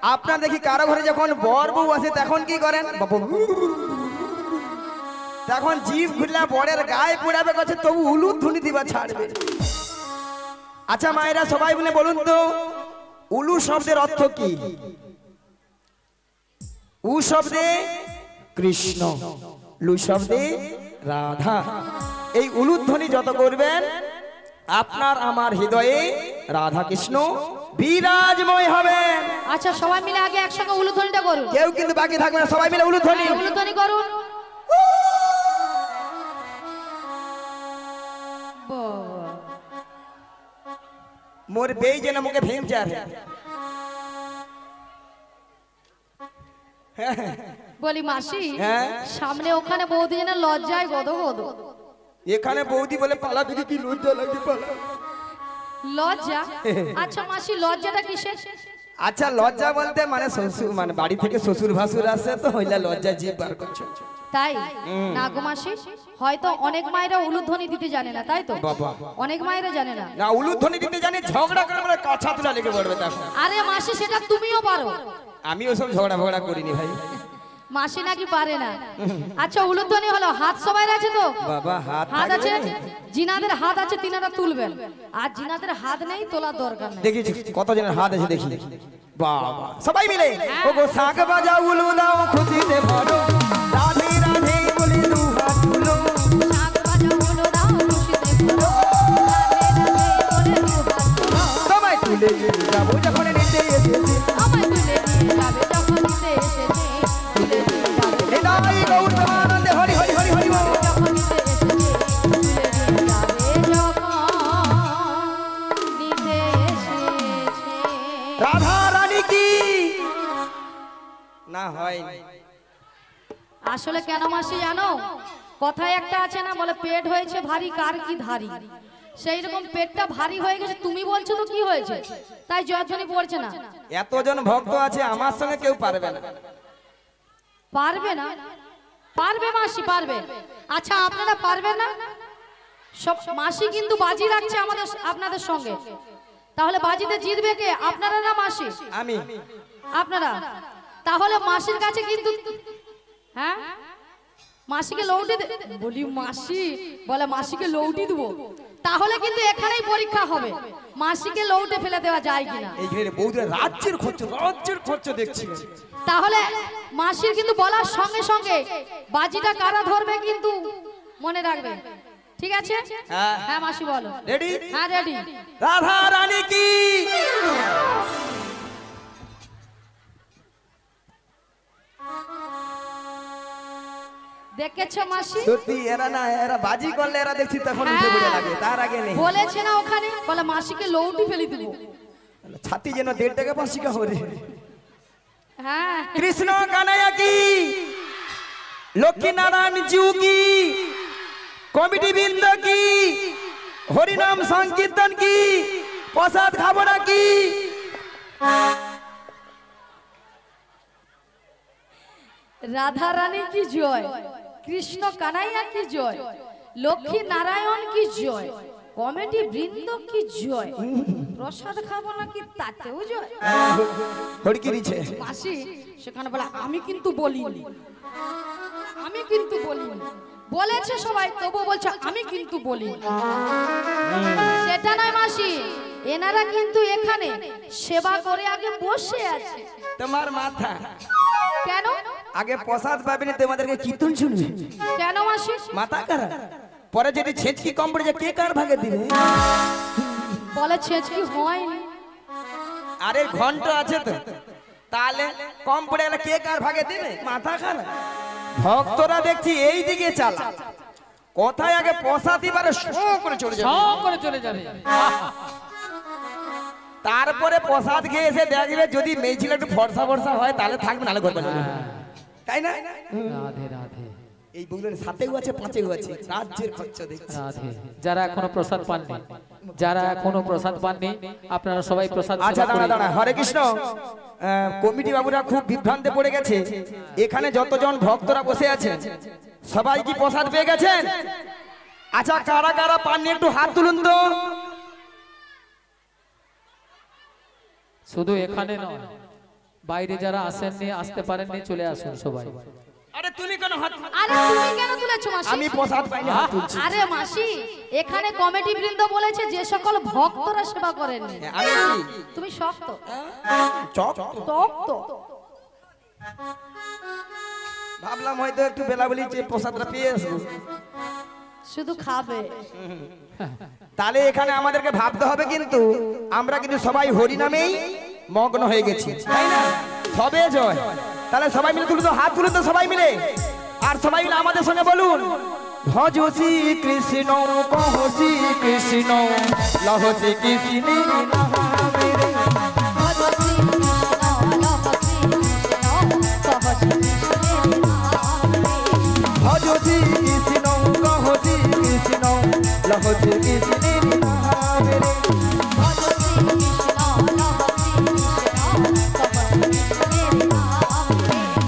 আপনার দেখি কারো ঘরে যখন বর বউ আসে তখন কি করেন বাবু তখন জিভ ঘুরলা বরের গায়ে পোড়াবে কাছে তবু উলুদ ধুনি দিবা ছাড়বে। আচ্ছা মায়েরা সবাই মিলে বলুন তো উলু শব্দের অর্থ কি? উ শব্দে কৃষ্ণ, লু শব্দে রাধা। এই উলুধ্বনি যত করবেন আপনার আমার হৃদয়ে রাধা কৃষ্ণ বিরাজময় হবে। আচ্ছা সবাই মিলে আগে একসঙ্গে উলুধ্বনিটা করুন। কেউ কিন্তু বাকি থাকবে না, সবাই মিলে উলুধ্বনি। উলুধ্বনি করুন। মোর বেই যেন মুখে ভেঙচার বলি মাসি, হ্যাঁ? সামনে ওখানে বৌদি যেন লজ্জায় গদো গদো। এখানে বৌদি বলে পালা দিদি কি লজ্জা লাগে পালা। লজ্জা? আচ্ছা মাসি লজ্জাটা কিসের? আচ্ছা লজ্জা বলতে মানে শ্বশুর মানে বাড়ি থেকে শ্বশুর ভাসুর আসে তো হইলা লজ্জা জিভ বার করছে। তাই না গো মাসি, হয়তো অনেক মায়েরা উলুধ্বনি দিতে জানে না, তাই তো? বাবা অনেক মায়েরা জানে না। না উলুধ্বনি দিতে জানি, ঝগড়া করে মানে কাছা তুলা লেগে পড়বে তখন। আরে মাসি সেটা তুমিও পারো। আমি ওসব ঝগড়া ফগড়া করিনি ভাই। মাসি নাকি পারে না। আচ্ছা উলুধ্বনি হলো, হাত সবাই আছে তো? বাবা হাত হাত আছে, থাকবে? জিনাদের হাত আছে তিনারা তুলবেন, আর জিনাদের হাত নেই তোলার দরকার নেই। দেখি কতজনের হাত আছে দেখি। বাবা সবাই মিলে ও গো শাক বাজাও উলু দাও খুশিতে ভরো, রাধে রাধে বলে দু হাত তুলো। শাক বাজাও উলু দাও খুশিতে ভরো, রাধে রাধে বলে দু হাত তোলো। সবাই তুলে যাবো যখন নিতে এসেছি, আমায় তুলে নিয়ে যাবে যখন নিতে এসেছে, তুলে নিয়ে যাবে হৃদয় গৌতমানন্দে হরি হরি হরি হরি বল। যখন নিতে এসেছে, তুলে নিয়ে যাবে যখন নিতে এসেছে। রাধা রানী কি না হয়। আসলে কেন মাসি জানো, কথায় একটা আছে না, বলে পেট হয়েছে ভারী কার কি ধারি। সেই রকম পেটটা ভারী হয়ে গেছে, তুমি বলছো তো কি হয়েছে, তাই জয়ধ্বনি পড়ছে না। এতজন ভক্ত আছে আমার সঙ্গে কেউ পারবে না। পারবে না? পারবে মাসি, পারবে। আচ্ছা আপনারা পারবেন না? সব মাসি কিন্তু বাজি রাখছে আমাদের আপনাদের সঙ্গে। তাহলে বাজিতে জিতবে কে, আপনারা না মাসি? আমি আপনারা। তাহলে মাসির কাছে কিন্তু, হ্যাঁ মাসিকে লৌটি বলি, মাসি বলে মাসিকে লৌটি দেবো, তাহলে কিন্তু এখানেই পরীক্ষা হবে মাসিকে লৌটে ফেলে দেওয়া যায় কিনা। এই ঘরে বৌদের রাজ্যের খরচ দেখছি। তাহলে মাসির কিন্তু বলার সঙ্গে সঙ্গে বাজিটা কারা ধরবে কিন্তু মনে রাখবে, ঠিক আছে? হ্যাঁ। হ্যাঁ মাসি বলো। রেডি? হ্যাঁ রেডি। রাধা রানী কি দেখেছো মাসি? সত্যি এরা না, এরা বাজি করলে এরা দেখছি তখন উঠে পড়ে লাগে, তার আগে নেই। বলেছে না ওখানে, বলে মাসিকে লৌটি ফেলে দিব। ছাতি যেন 1.5 টাকা 5 টাকা হরে। হ্যাঁ কৃষ্ণ কানাইয়া কি, লক্ষ্মী নারায়ণ জিউ কি, কমিটি বৃন্দ কি, হরিনাম সংকীর্তন কি, প্রসাদ খাবো না কি? রাধা রানী কি জয়, কৃষ্ণ কানাইয়া কি জয়, লক্ষ্মী নারায়ণ কি জয়, কমিটি বৃন্দ কি জয়, প্রসাদ খাবো নাকি তাতেও জয়। হড়কি দিছে মাসি সেখানে বলে আমি কিন্তু বলিনি, আমি কিন্তু বলিনি। বলেছে সবাই, তবু বলছে আমি কিন্তু বলিনি। সেটা নয় মাসি, এনারা কিন্তু এখানে সেবা করে আগে বসে আছে। তোমার মাথা কেন? আগে প্রসাদ পাবেনি, তোমাদেরকে কীর্তন শুনবে। কেন মাসি? মাথা কারা, পরে যদি ছেঁচকি কম পড়ে যায় কে কার ভাগে দিবে? বলে ছেচকি হয়নি। আরে ঘন্টা আছে তো, তাহলে কম পড়ে গেলে কে কার ভাগে দিবে? মাথা খারাপ। ভক্তরা দেখছি এই দিকে চালা, কোথায় আগে প্রসাদ দিবারে শো করে চলে যাবে, সব করে চলে যাবে। তারপরে প্রসাদ খেয়ে এসে দেখবে যদি মেয়ে ছিল একটু ফর্সা ফর্সা হয় তাহলে থাকবে, নাহলে করবে না, তাই না? রাধে রাধে এই বললেন 7 আছে 5 আছে, রাজ্যের খরচা দেখছি। রাধে। যারা এখনো প্রসাদ পাননি, যারা এখনো প্রসাদ পাননি, আপনারা সবাই প্রসাদ আচ্ছা সেবা দাঁড়া করে- দাঁড়া, হরে কৃষ্ণ। কমিটি বাবুরা খুব বিভ্রান্তে পড়ে গেছে। এখানে যতজন ভক্তরা বসে আছেন সবাই কি প্রসাদ পেয়ে গেছেন? আচ্ছা কারা কারা পাননি একটু হাত তুলুন তো। শুধু এখানে নয়, বাইরে যারা আসেননি আসতে পারেননি চলে আসুন সবাই। আরে তুমি কেন হাত আরে তুমি কেন তুলেছো মাসি? আমি প্রসাদ পাইনি হাত তুলছি। আরে মাসি এখানে কমিটি বৃন্দ বলেছে যে সকল ভক্তরা সেবা করেন আমি কি তুমি শক্ত চপ তক্ত ভাবলাম হয়তো একটু বেলা বলি যে প্রসাদটা পেয়ে আসবো, শুধু খাবে। তাহলে এখানে আমাদেরকে ভাবতে হবে কিন্তু আমরা কিন্তু সবাই হরি নামেই মগ্ন হয়ে গেছি, তাই না? সবে জয়। তাহলে সবাই মিলে তুলে তো, হাত তুলে তো সবাই মিলে, আর সবাই মিলে আমাদের সঙ্গে বলুন ভজ শ্রী কৃষ্ণ কহ শ্রী কৃষ্ণ লহ শ্রী কৃষ্ণ ভজ শ্রী কৃষ্ণ কহ শ্রী কৃষ্ণ লহ শ্রী কৃষ্ণ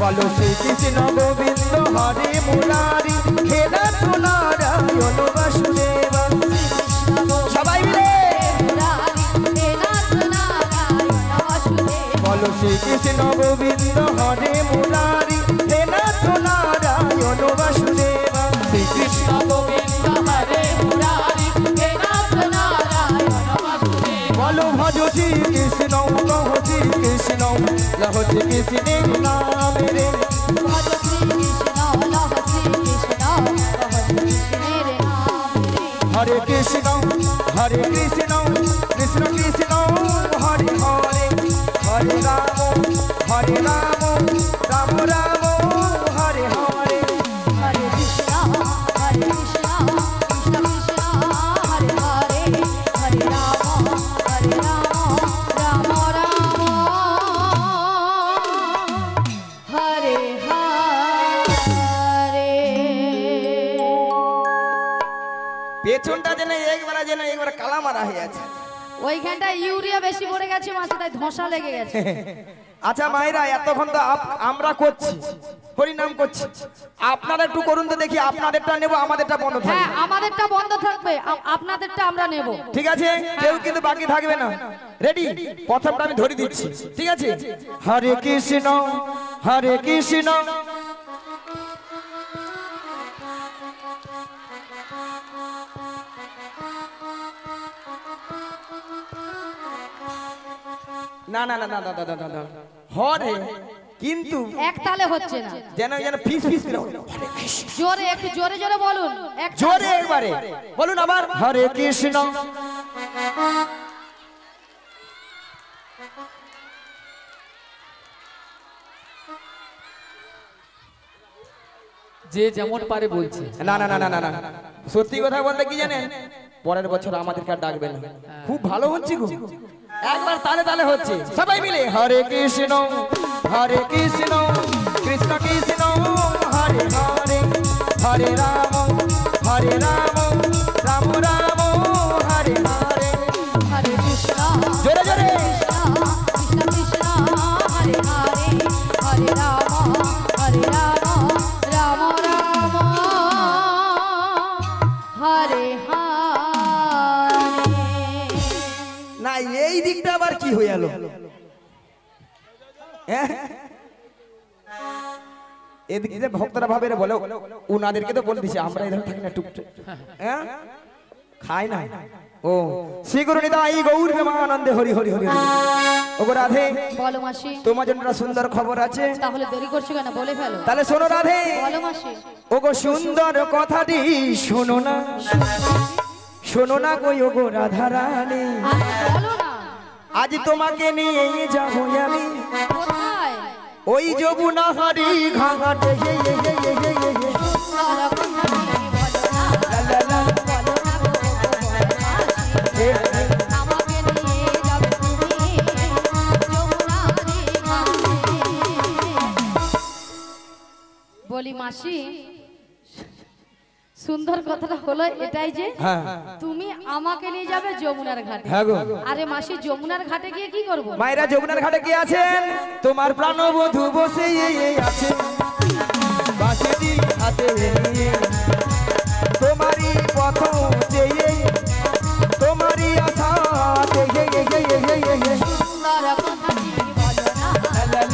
বলো শ্রী কৃষ্ণ গোবিন্দ হরে মুরারি খেলা তো নারায়ণ বাসুদেব। সবাই মিলে বলো শ্রী কৃষ্ণ গোবিন্দ হরে মুরারি খেলা তো নারায়ণ বাসুদেব। শ্রীকৃষ্ণ গোবিন্দ হরে মুরারি হে নাথ নারায়ণ বাসুদেব। বলো ভজ শ্রী কৃষ্ণ কহ শ্রী কৃষ্ণ লহ শ্রী কৃষ্ণের নামে রে। হরে কৃষ্ণ কৃষ্ণ কৃষ্ণ হরে হরে হরে রাম রাম রাম হরে হরে। হরে কৃষ্ণ কৃষ্ণ কৃষ্ণ হরে হরে হরে রাম রাম রাম হরে হরে। পেছনটা যেন একবার কালা মারা হয়ে আছে। ওইখানটা ইউরিয়া বেশি পড়ে গেছে মাছে, তাই ধোঁসা লেগে গেছে। আচ্ছা মায়েরা, এতক্ষণ তো আমরা করছি, হরিনাম করছি, আপনারা একটু করুন তো দেখি। আপনাদেরটা নেব, আমাদেরটা বন্ধ হ্যাঁ থাকবে। আমাদেরটা বন্ধ থাকবে, আপনাদেরটা আমরা নেব। ঠিক আছে, কেউ কিন্তু বাকি থাকবে না। রেডি? প্রথমটা আমি ধরে দিচ্ছি, ঠিক আছে? হরে কৃষ্ণ না না না না না না না না হরে, কিন্তু এক তালে হচ্ছে না, যেন ফিস ফিস করে হরে কৃষ্ণ। জোরে একটু জোরে জোরে বলুন, এক জোরে একবারে বলুন আবার, হরে কৃষ্ণ। যে যেমন পারে বলছে। না না না না না না, সত্যি কথা বলতে কি জানেন, পরের বছর আমাদেরকে আর ডাকবেন না। খুব ভালো হচ্ছে গো, একবার তালে তালে হচ্ছে সবাই মিলে। হরে কৃষ্ণ কৃষ্ণ কৃষ্ণ হরে হরে হরে রাম রাম রাম হরে হরে। হরে কৃষ্ণ জোরে জোরে কৃষ্ণ কৃষ্ণ হরে হরে হরে রাম রাম রাম হরে হরে। না, এই দিকটা আবার কি হয়ে গেল? এদিকে যে ভক্তরা ভাবে রে, বলো উনাদেরকে তো বলে দিছে, আমরা এখানে থাকি না টুকটুক, হ্যাঁ খাই না। ও শ্রী গুরু নিতাই গৌর প্রেমানন্দে হরি হরি হরি হরি। ওগো রাধে, বলো মাসি, তোমার জন্য একটা সুন্দর খবর আছে। তাহলে দেরি করছো কেন, বলে ফেলো। তাহলে শোনো রাধে, বলো মাসি। ওগো সুন্দর কথাটি শোনো না, শোনো না কই ওগো রাধা রানী, বলো না, আজ তোমাকে নিয়ে যাবো আমি কোথায়? ওই যমুনা হারি ঘাটে। আমাকে নিয়ে যাবে তুমি যমুনার ঘাটে। বলি মাসি, সুন্দর কথাটা হলো এটাই যে হ্যাঁ তুমি আমাকে নিয়ে যাবে যমুনার ঘাটে। হ্যাঁ গো। আরে মাসি, যমুনার ঘাটে গিয়ে কি করব? মায়েরা যমুনার ঘাটে কে আছেন? তোমার প্রাণবধূ বসে আছে, বাঁশিটি হাতে নিয়ে, তোমারই পথ চেয়ে, তোমারই আশা সুন্দর কথাটি বলো না,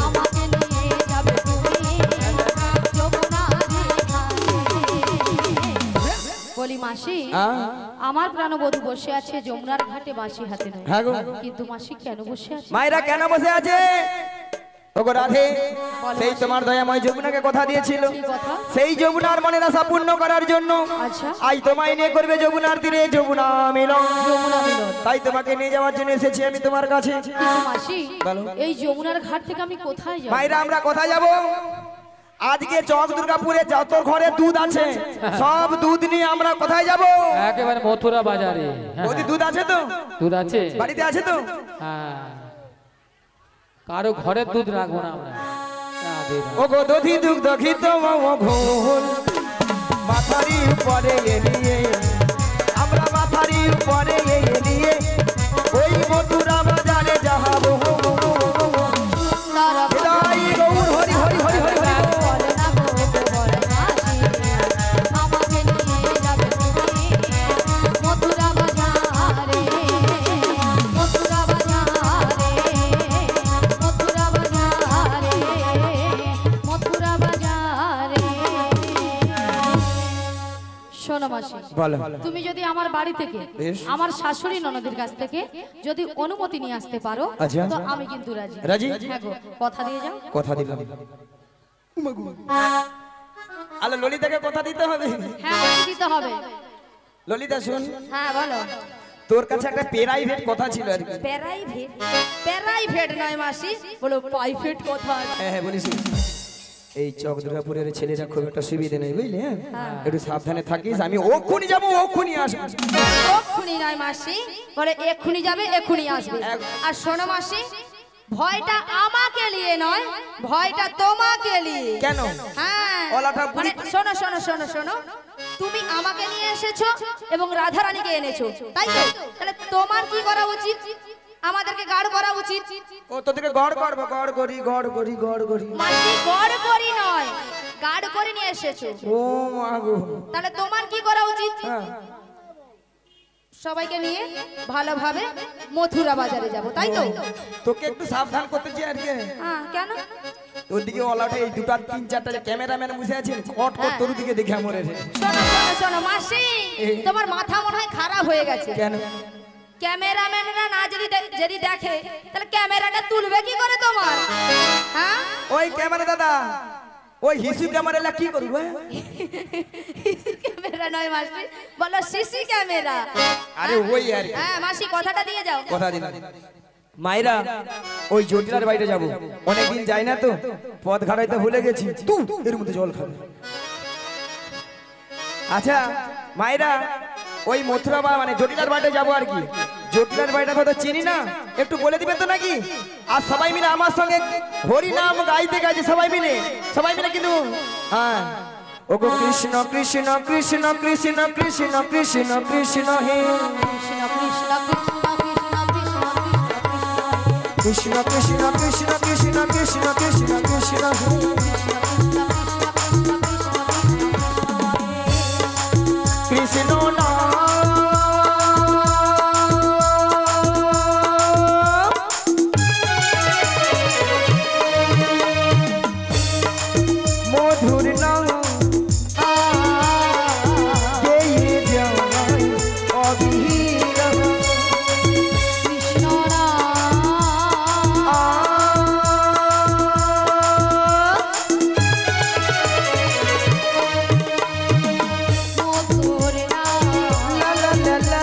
আমাকে নিয়ে যাবে তুমি যমুনার ঘাটে। বলি মাসি, আমার প্রাণবধূ বসে আছে যমুনার ঘাটে বাঁশি হাতে নয়। হ্যাঁ গো। কিন্তু মাসি কেন বসে আছে? মায়েরা কেন বসে আছে? ওগো রাধে, সেই তোমার দয়াময় যমুনাকে কথা দিয়েছিল, কি কথা? সেই যমুনার মনের আশা পূর্ণ করার জন্য আচ্ছা। আজ তোমায় নিয়ে করবে যমুনার তীরে যমুনা মিলন। যমুনা মিলন। তাই তোমাকে নিয়ে যাওয়ার জন্য এসেছি আমি তোমার কাছে। কিন্তু মাসি, বলো। এই যমুনার ঘাট থেকে আমি কোথায় যাব? মায়েরা আমরা কোথায় যাব? আজকে চক দুর্গাপুরে যত ঘরে দুধ আছে সব দুধ নিয়ে আমরা কোথায় যাব? একেবারে মথুরা বাজারে। হ্যাঁ, ওদি দুধ আছে তো? দুধ আছে? বাড়িতে আছে তো? হ্যাঁ, কারো ঘরের দুধ রাখবো না আমরা। রাধে রাধে। ওগো দধি দুগ্ধ ঘিত ঘোল মাথারি উপরে এলিয়ে আমরা মাথারি উপরে এলিয়ে ওই মথুরা বাজারে যাবো। হৃদয় গৌর হরি হরি হরি হরি হরি। বলে না গো বলে মাসি, আমাকে নিয়ে যাবে তুমি মথুরা বাজারে, মথুরা বাজারে, মথুরা বাজারে, মথুরা বাজারে। শোনো মাসি, বলো। তুমি যদি আমার বাড়ি থেকে বেশ। আমার শাশুড়ি ননদের কাছ থেকে যদি অনুমতি নিয়ে আসতে পারো আচ্ছা। তো আমি কিন্তু রাজি। রাজি? হ্যাঁ গো, কথা দিয়ে যাও। কথা দিলাম। আলো ললিতাকে কথা দিতে হবে। হ্যাঁ মাসি, দিতে হবে। ললিতা শুন, হ্যাঁ বলো। তোর কাছে একটা প্রাইভেট কথা ছিল আর কি। প্রাইভেট? প্রাইভেট নয় মাসি, বলো প্রাইভেট কথা। হ্যাঁ হ্যাঁ বলিস। এই চক দুর্গাপুরের ছেলেরা খুব একটা সুবিধে নেই বুঝলি? একটু সাবধানে থাকিস, আমি ওক্ষুনি যাবো ওক্ষুনি আসবো। এক্ষুনি নয় মাসি, বলে এক্ষুনি যাবে এক্ষুনি আসবে। আর শোনো মাসি, ভয়টা আমাকে নিয়ে নয়, ভয়টা তোমাকে নিয়ে। কেন? হ্যাঁ, ওলাটা মানে বুড়ি- শোনো শোনো শোনো শোনো, তুমি আমাকে নিয়ে এসেছো এবং রাধারানীকে এনেছো, তাই তো? তাহলে তোমার কি করা উচিত? আমাদেরকে গাড় করা উচিত। ও তোদেরকে গড় করবো, গড় করি গড় করি গড় করি। মাসি গড় করি নয়, গাড় করে নিয়ে এসেছো। ও মাগো। তাহলে তোমার কি করা উচিত? হ্যাঁ। সবাইকে নিয়ে ভালোভাবে মথুরা বাজারে যাব, তাই তো? তোকে একটু সাবধান করতে চাই আর কি। হ্যাঁ, কেন? ওদিকে ওলাটা এই দুটা তিন চারটা যে ক্যামেরাম্যান বসে আছেন কট কট তোর দিকে দেখে মরে রে। শোনো শোনো শোনো মাসি, তোমার মাথা মনে হয় খারাপ হয়ে গেছে। কেন? ক্যামেরাম্যানরা না যদি দেখে তাহলে ক্যামেরাটা তুলবে কি করে তোমার? হ্যাঁ, ওই ক্যামেরা দাদা, ওই হিসু ক্যামেরা কি করবো? ক্যামেরা নয় মাসি, বলো সিসি ক্যামেরা। আরে ওই আর কি। হ্যাঁ মাসি, কথাটা দিয়ে যাও। কথা দিলাম। মায়েরা ওই জটিলার বাড়িতে যাবো, অনেকদিন যাই না তো, পথ ঘাটাইতে ভুলে গেছি। তু এর মধ্যে জল খাবে। আচ্ছা মায়েরা, ওই মথুরা মানে জটিলার বাড়িতে যাবো আর কি। জটিলার বাড়িটা হয়তো চিনি না, একটু বলে দিবেন তো নাকি? আর সবাই মিলে আমার সঙ্গে হরি নাম গাইতে গাইতে সবাই মিলে কিন্তু হ্যাঁ। ওগো কৃষ্ণ কৃষ্ণ কৃষ্ণ কৃষ্ণ কৃষ্ণ কৃষ্ণ কৃষ্ণ হে কৃষ্ণ কৃষ্ণ কৃষ্ণ কৃষ্ণ কৃষ্ণ কৃষ্ণ কৃষ্ণ কৃষ্ণ কৃষ্ণ কৃষ্ণ কৃষ্ণ কৃষ্ণ কৃষ্ণ না মধুর নাম গেয়ে যায় অবিরহ কৃষ্ণ মধুর লা লা লা লা।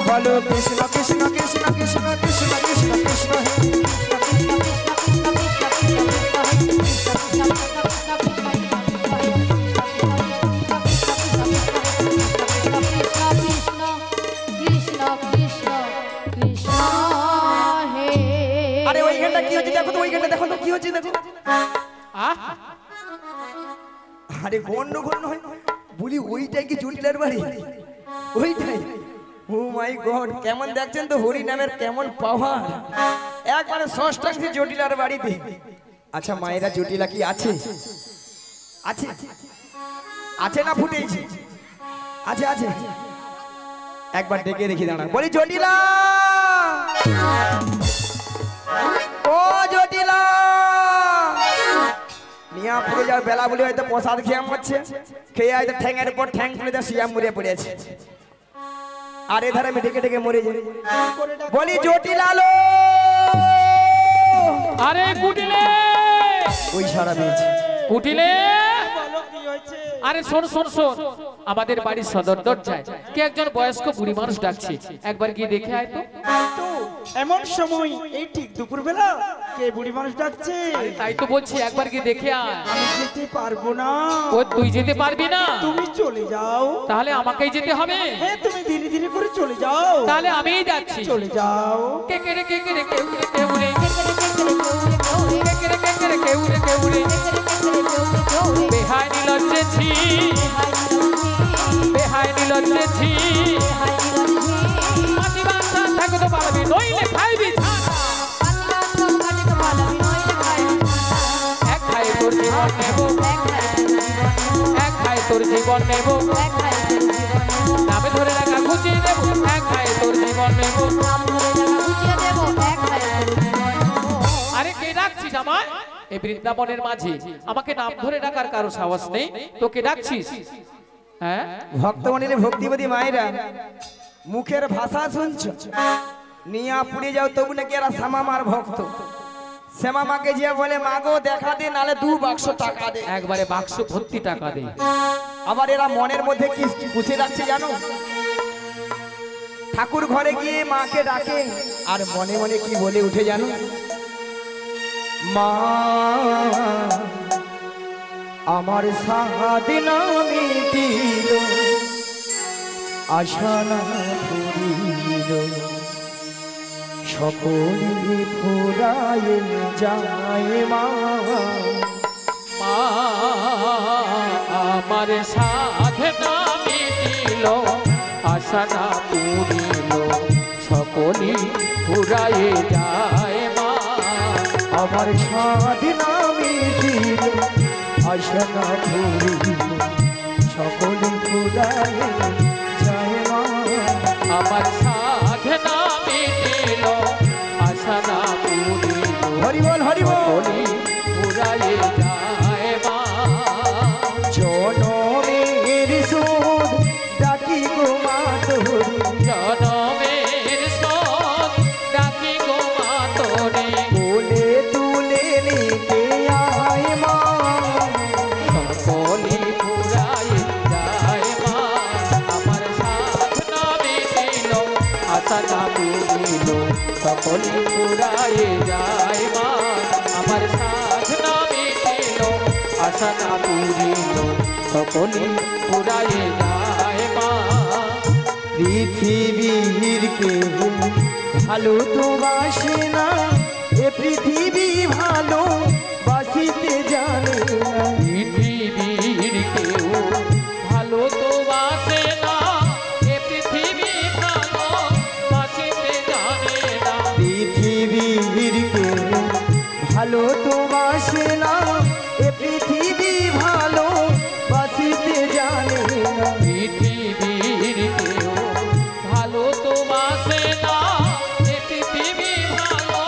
বলো কৃষ্ণ কৃষ্ণ কৃষ্ণ কৃষ্ণ কৃষ্ণ কৃষ্ণ কৃষ্ণ হে আরে ওইখানটা কি হচ্ছে দেখো তো, ওইখানটা দেখো তো কি হচ্ছে দেখো। আহ, আরে গণ্য গণ্য হয় বলি, ওইটাই কি জটিলার বাড়ি? ওইটাই। ও মাই গড, কেমন দেখছেন তো হরি নামের কেমন পাওয়ার, একবারে ষষ্ঠাংশে জটিলার বাড়িতে। আচ্ছা মায়েরা, জটিলা কি আছে? আছে আছে না ফুটেছে? আছে আছে। একবার ডেকে দেখি, দাঁড়া বলি জটিলা। ও জটিলা নিয়া পড়ে যাও বেলা বলে হয়তো প্রসাদ খেয়ে মরছে খেয়ে হয়তো ঠ্যাঙের উপর ঠ্যাং তুলে দেয় শিয়া মরে পড়েছে আর এ ধারে আমি ডেকে ডেকে মরে যাই বলি জটিলালো আরে কুটিলে ওই সারা পেয়েছে কুটিলে বলো কি হয়েছে? আরে শোন শোন শোন আমাদের বাড়ির সদর দরজায় কে একজন বয়স্ক বুড়ি মানুষ ডাকছে একবার গিয়ে দেখে আয় তো তো এমন সময় এই ঠিক দুপুরবেলা কে বুড়ি মানুষ ডাকছে? তাই তো বলছি একবার গিয়ে দেখে আয় আমি যেতে পারবো না। ও তুই যেতে পারবি না তুমি চলে যাও। তাহলে আমাকেই যেতে হবে হ্যাঁ তুমি ধীরে ধীরে করে চলে যাও। তাহলে আমিই যাচ্ছি চলে যাও। কে কে রে কে কে রে কেউ রে কেউ রে কে কে রে কেউ রে কেউ রে বেহাই নিলজ্জেছি বেহাই নিলজ্জেছি মাটি বাঁধা থাকো তো পারবি নইলে খাইবি এক খাই তোর জীবন নেব এক খাই তোর জীবন নেব নামে ধরে রাখা ঘুচিয়ে দেব এক খাই তোর জীবন নেব আরে কে ডাকছিস আমায় এই বৃন্দাবনের মাঝে আমাকে নাম ধরে ডাকার কারো সাহস নেই তোকে ডাকছিস হ্যাঁ ভক্তমণিরে ভক্তিবতী মায়েরা মুখের ভাষা শুনছো নিয়া পুড়ে যাও তবু নাকি এরা শ্যামামার ভক্ত শ্যামামাকে যে বলে মাগো দেখা দে নালে 2 বাক্স টাকা দে একবারে বাক্স ভর্তি টাকা দে আবার এরা মনের মধ্যে কি পুষে রাখছে জানো ঠাকুর ঘরে গিয়ে মাকে ডাকে আর মনে মনে কি বলে উঠে জানো মা আমার সাদিনা মিটিল আশা না ফুরিল সকলে ফুরায় যায় মা মা আমার সাধনা মিটিল আশা না পুরিল সকলি ফুরায়ে যায় মা আমার সাদিনা মিটিল আশা না ফুরিল সকলে ফুরায় যায় মা আমার সাধনা মিটিল আশা না পুরিল হরিবল হরিবল সকলি ফুরায়ে যায় মা জনমের সুদ ডাকি গো মা তোরে জনমের সব ডাকি গো মা তোরে কোলে তুলে নিতে আয় মা সকলি ফুরায়ে যায় মা আমার সাধনা মিটিল আশা না পুরিল সকলি ফুরায়ে যায় মা আমার সাধনা মিটিল আশা না পুরিল সকলি ফুরায়ে যায় মা পৃথিবীর কে ভালো তো বাসে না এ পৃথিবী ভালো বাসিতে জানে না পৃথিবীর কেউ ভালো তো বাসে না এ পৃথিবী ভালো বাসিতে জানে না পৃথিবীর কে ভালো তো বাসে না এ পৃথিবী ভালো বাসিতে জানে না পৃথিবীর কেউ ভালো তো বাসে না এ পৃথিবী ভালো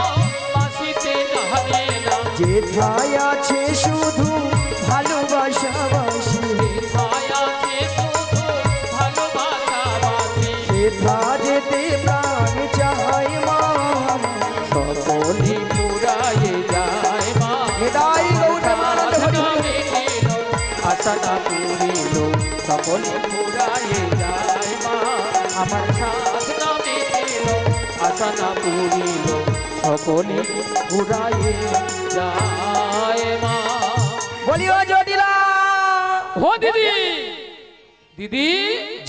বাসিতে জানে না যেথায় আছে শুধু ভালোবাসাবাসী মায়াতে শুধু ভালোবাসাবাসী সেথা যেতে প্রাণ চায় মা সকলি ফুরায়ে যায় মা হৃদয় গৌরে মানন্দ সাধনা হরি মিটিল আশা না পুরিল সকলি ফুরায়ে যায় মা আমার সাধনা মিটিল আশা না পুরিল সকলি ফুরায়ে যায় মা বলিও জটিলা ও দিদি দিদি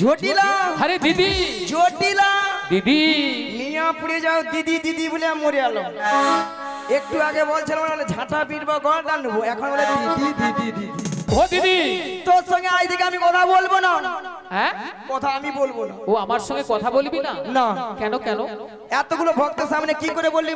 জটিলা আরে দিদি জটিলা দিদি নিয়া পুড়ে যাও দিদি দিদি বলে মরে এলো একটু আগে বলছিলাম না ঝাঁটা পিটবো গড়টা নেবো এখন বলে দিদি দিদি দিদি ও দিদি তোর সঙ্গে আজ থেকে আমি কথা বলবো না হ্যাঁ কথা আমি বলবো না ও আমার সঙ্গে কথা বলবি না না কেন কেন এতগুলো ভক্তের সামনে কি করে বললি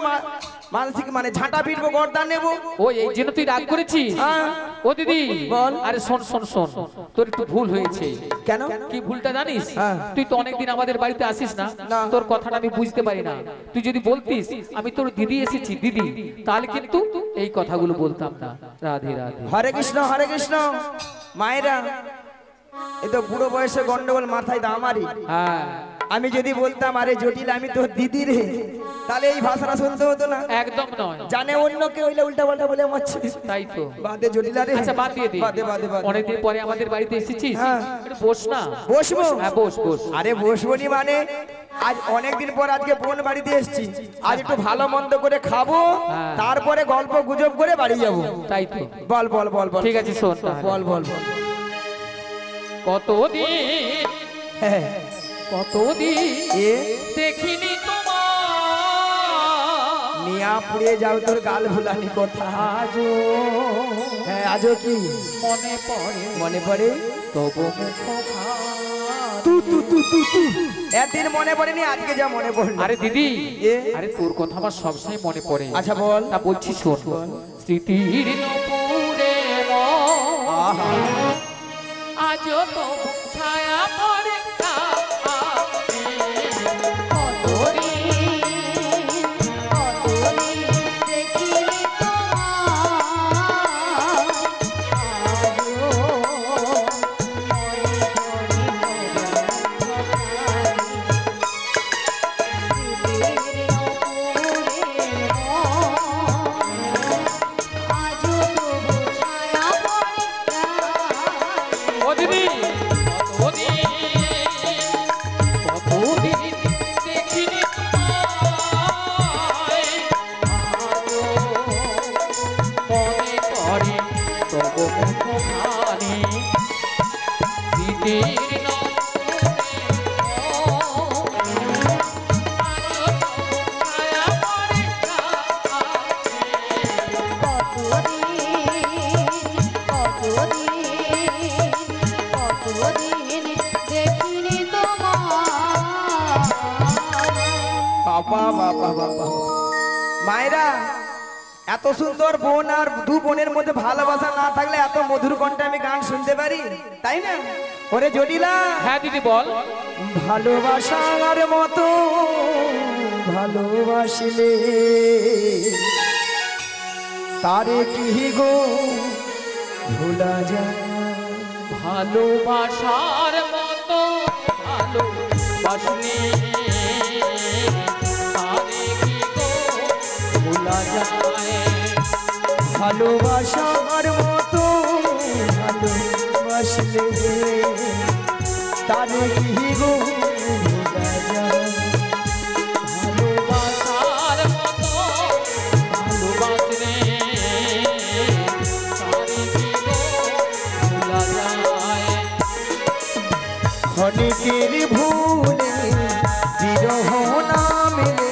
মানসিক মানে ঝাঁটা পিটবো গড়দান নেবো ও এই জন্য তুই রাগ করেছিস হ্যাঁ। ও ও দিদি বল। আরে শোন শোন শোন, তোর একটু ভুল হয়েছে। কেন? কি ভুলটা জানিস? হ্যাঁ। তুই তো অনেকদিন আমাদের বাড়িতে আসিস না, না। তোর কথাটা আমি বুঝতে পারি না। তুই যদি বলতিস আমি তোর দিদি এসেছি দিদি, তাহলে কিন্তু এই কথাগুলো বলতাম না। রাধে রাধে। হরে কৃষ্ণ হরে কৃষ্ণ। মায়েরা, এ তো বুড়ো বয়সে গন্ডগোল মাথায় দামারি। হ্যাঁ আমি যদি বলতাম আরে জটিল আমি তোর দিদি রে, তাহলে এই ভাষাটা শুনতে হতো না। একদম নয়। জানে অন্য কেউ হইলে উল্টা পাল্টা বলে মারছে। তাই তো। বাদে জটিলা রে। আচ্ছা বাদ দিয়ে দে। বাদে বাদে বাদে। অনেকদিন পরে আমাদের বাড়িতে এসেছিস, হ্যাঁ। একটু বস না। বসবো? হ্যাঁ বস বস। আরে বসবনি মানে আজ অনেকদিন পর আজকে বোন বাড়িতে এসেছি, আজ একটু ভালো মন্দ করে খাবো, হ্যাঁ। তারপরে গল্প গুজব করে বাড়ি যাবো। তাই তো। বল বল বল বল। ঠিক আছে শোন তাহলে। বল বল বল। কতদিন হ্যাঁ। কতদিন এ দেখিনি তোমার, মিয়া পুড়ে যাও তোর গাল ভুলানি কথা আজও। হ্যাঁ আজও কি মনে পড়ে মনে পড়ে? তবু মুখ তু তু তু তু তু। একদিন মনে পড়েনি, আজকে যা মনে পড়লো। আরে দিদি এ? আরে তোর কথা আমার সবসময় মনে পড়ে। আচ্ছা বল। তা বলছি শোন, স্মৃতির নপুরে আহা। আজও তো ছায়া পড়ে বাবা বাবা বাবা। মায়েরা, এত সুন্দর বোন আর দু বোনের মধ্যে ভালোবাসা না থাকলে এত মধুর কণ্ঠে আমি গান শুনতে পারি, তাই না? ওরে জটিলা। হ্যাঁ দিদি বল। ভালোবাসার মতো ভালোবাসিলে তারে কি গো ভোলা যায়? ভালোবাসার মতো ভালোবাসলে তারে কি গো ভোলা যায়? ভালোবাসার মতো ভালোবাসলে তারে কি গো ভোলা যায়? ভালোবাসার মতো ভালোবাসলে তারে কি গো ভোলা যায়? ক্ষণিকের ভুলে বিরহ না মেলে,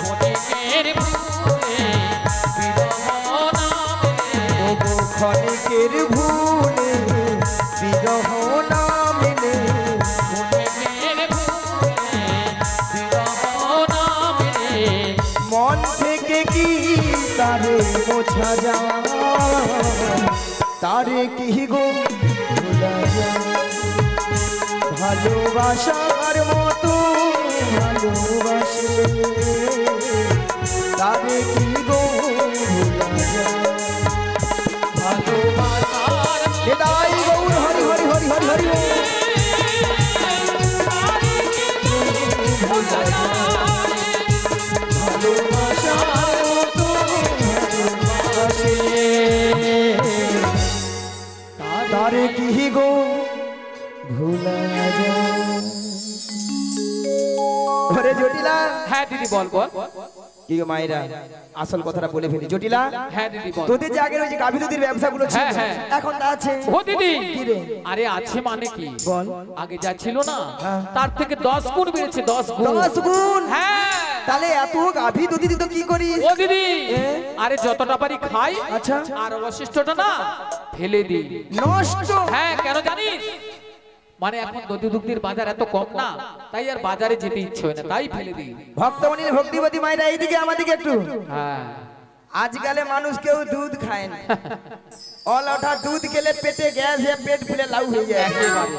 ক্ষণিকের ভুলে বিরহ না মেলে, ওগো ক্ষণিকের ভুলে বিরহ না মেলে, ক্ষণিকের ভুলে বিরহ না মেলে, মন থেকে কি তারে মোছা যায়? তারে কি গো ভোলা যায়? ভালোবাসার মতো ভালোবাসলে তারে কি গো ভোলা যায়? ভালোবাসার নিতাই গৌর হরি হরি হরি হরি হরি বল। ভোলা যায়। ভালোবাসার মতো ভালোবাসলে তারে কি গো ভোলা যায়? ওরে জটিলা। হ্যাঁ দিদি বল বল। কি গো মায়েরা, আসল কথাটা বলে ফেলি। জটিলা, হ্যাঁ দিদি বল। তোদের যে আগে ওই যে গাভী দুধের ব্যবসাগুলো ছিল, হ্যাঁ, হ্যাঁ। এখন তা আছে? ও দিদি কি রে? আরে আছে মানে কি বল। আগে যা ছিল না হ্যাঁ। তার থেকে 10 গুণ বেড়েছে, 10 গুণ। 10 গুণ? হ্যাঁ তাহলে এত গাভী দুধ দিত কি করিস? ও দিদি এ? আরে যতটা পারি খাই, আচ্ছা। আর অবশিষ্টটা না ফেলে দিই। নষ্ট? হ্যাঁ কেন জানিস? মানে এখন দধি দুগ্ধের বাজার এত কম না, তাই আর বাজারে যেতে ইচ্ছে হয় না, তাই ফেলে দিই। ভক্তমণির ভক্তিবতী মায়েরা এইদিকে আমাদিকে একটু। হ্যাঁ আজকালে মানুষ কেউ দুধ খায় না, অলওঠা দুধ খেলে পেটে গ্যাস হয়ে পেট ফুলে লাউ হয়ে যায় একেবারে।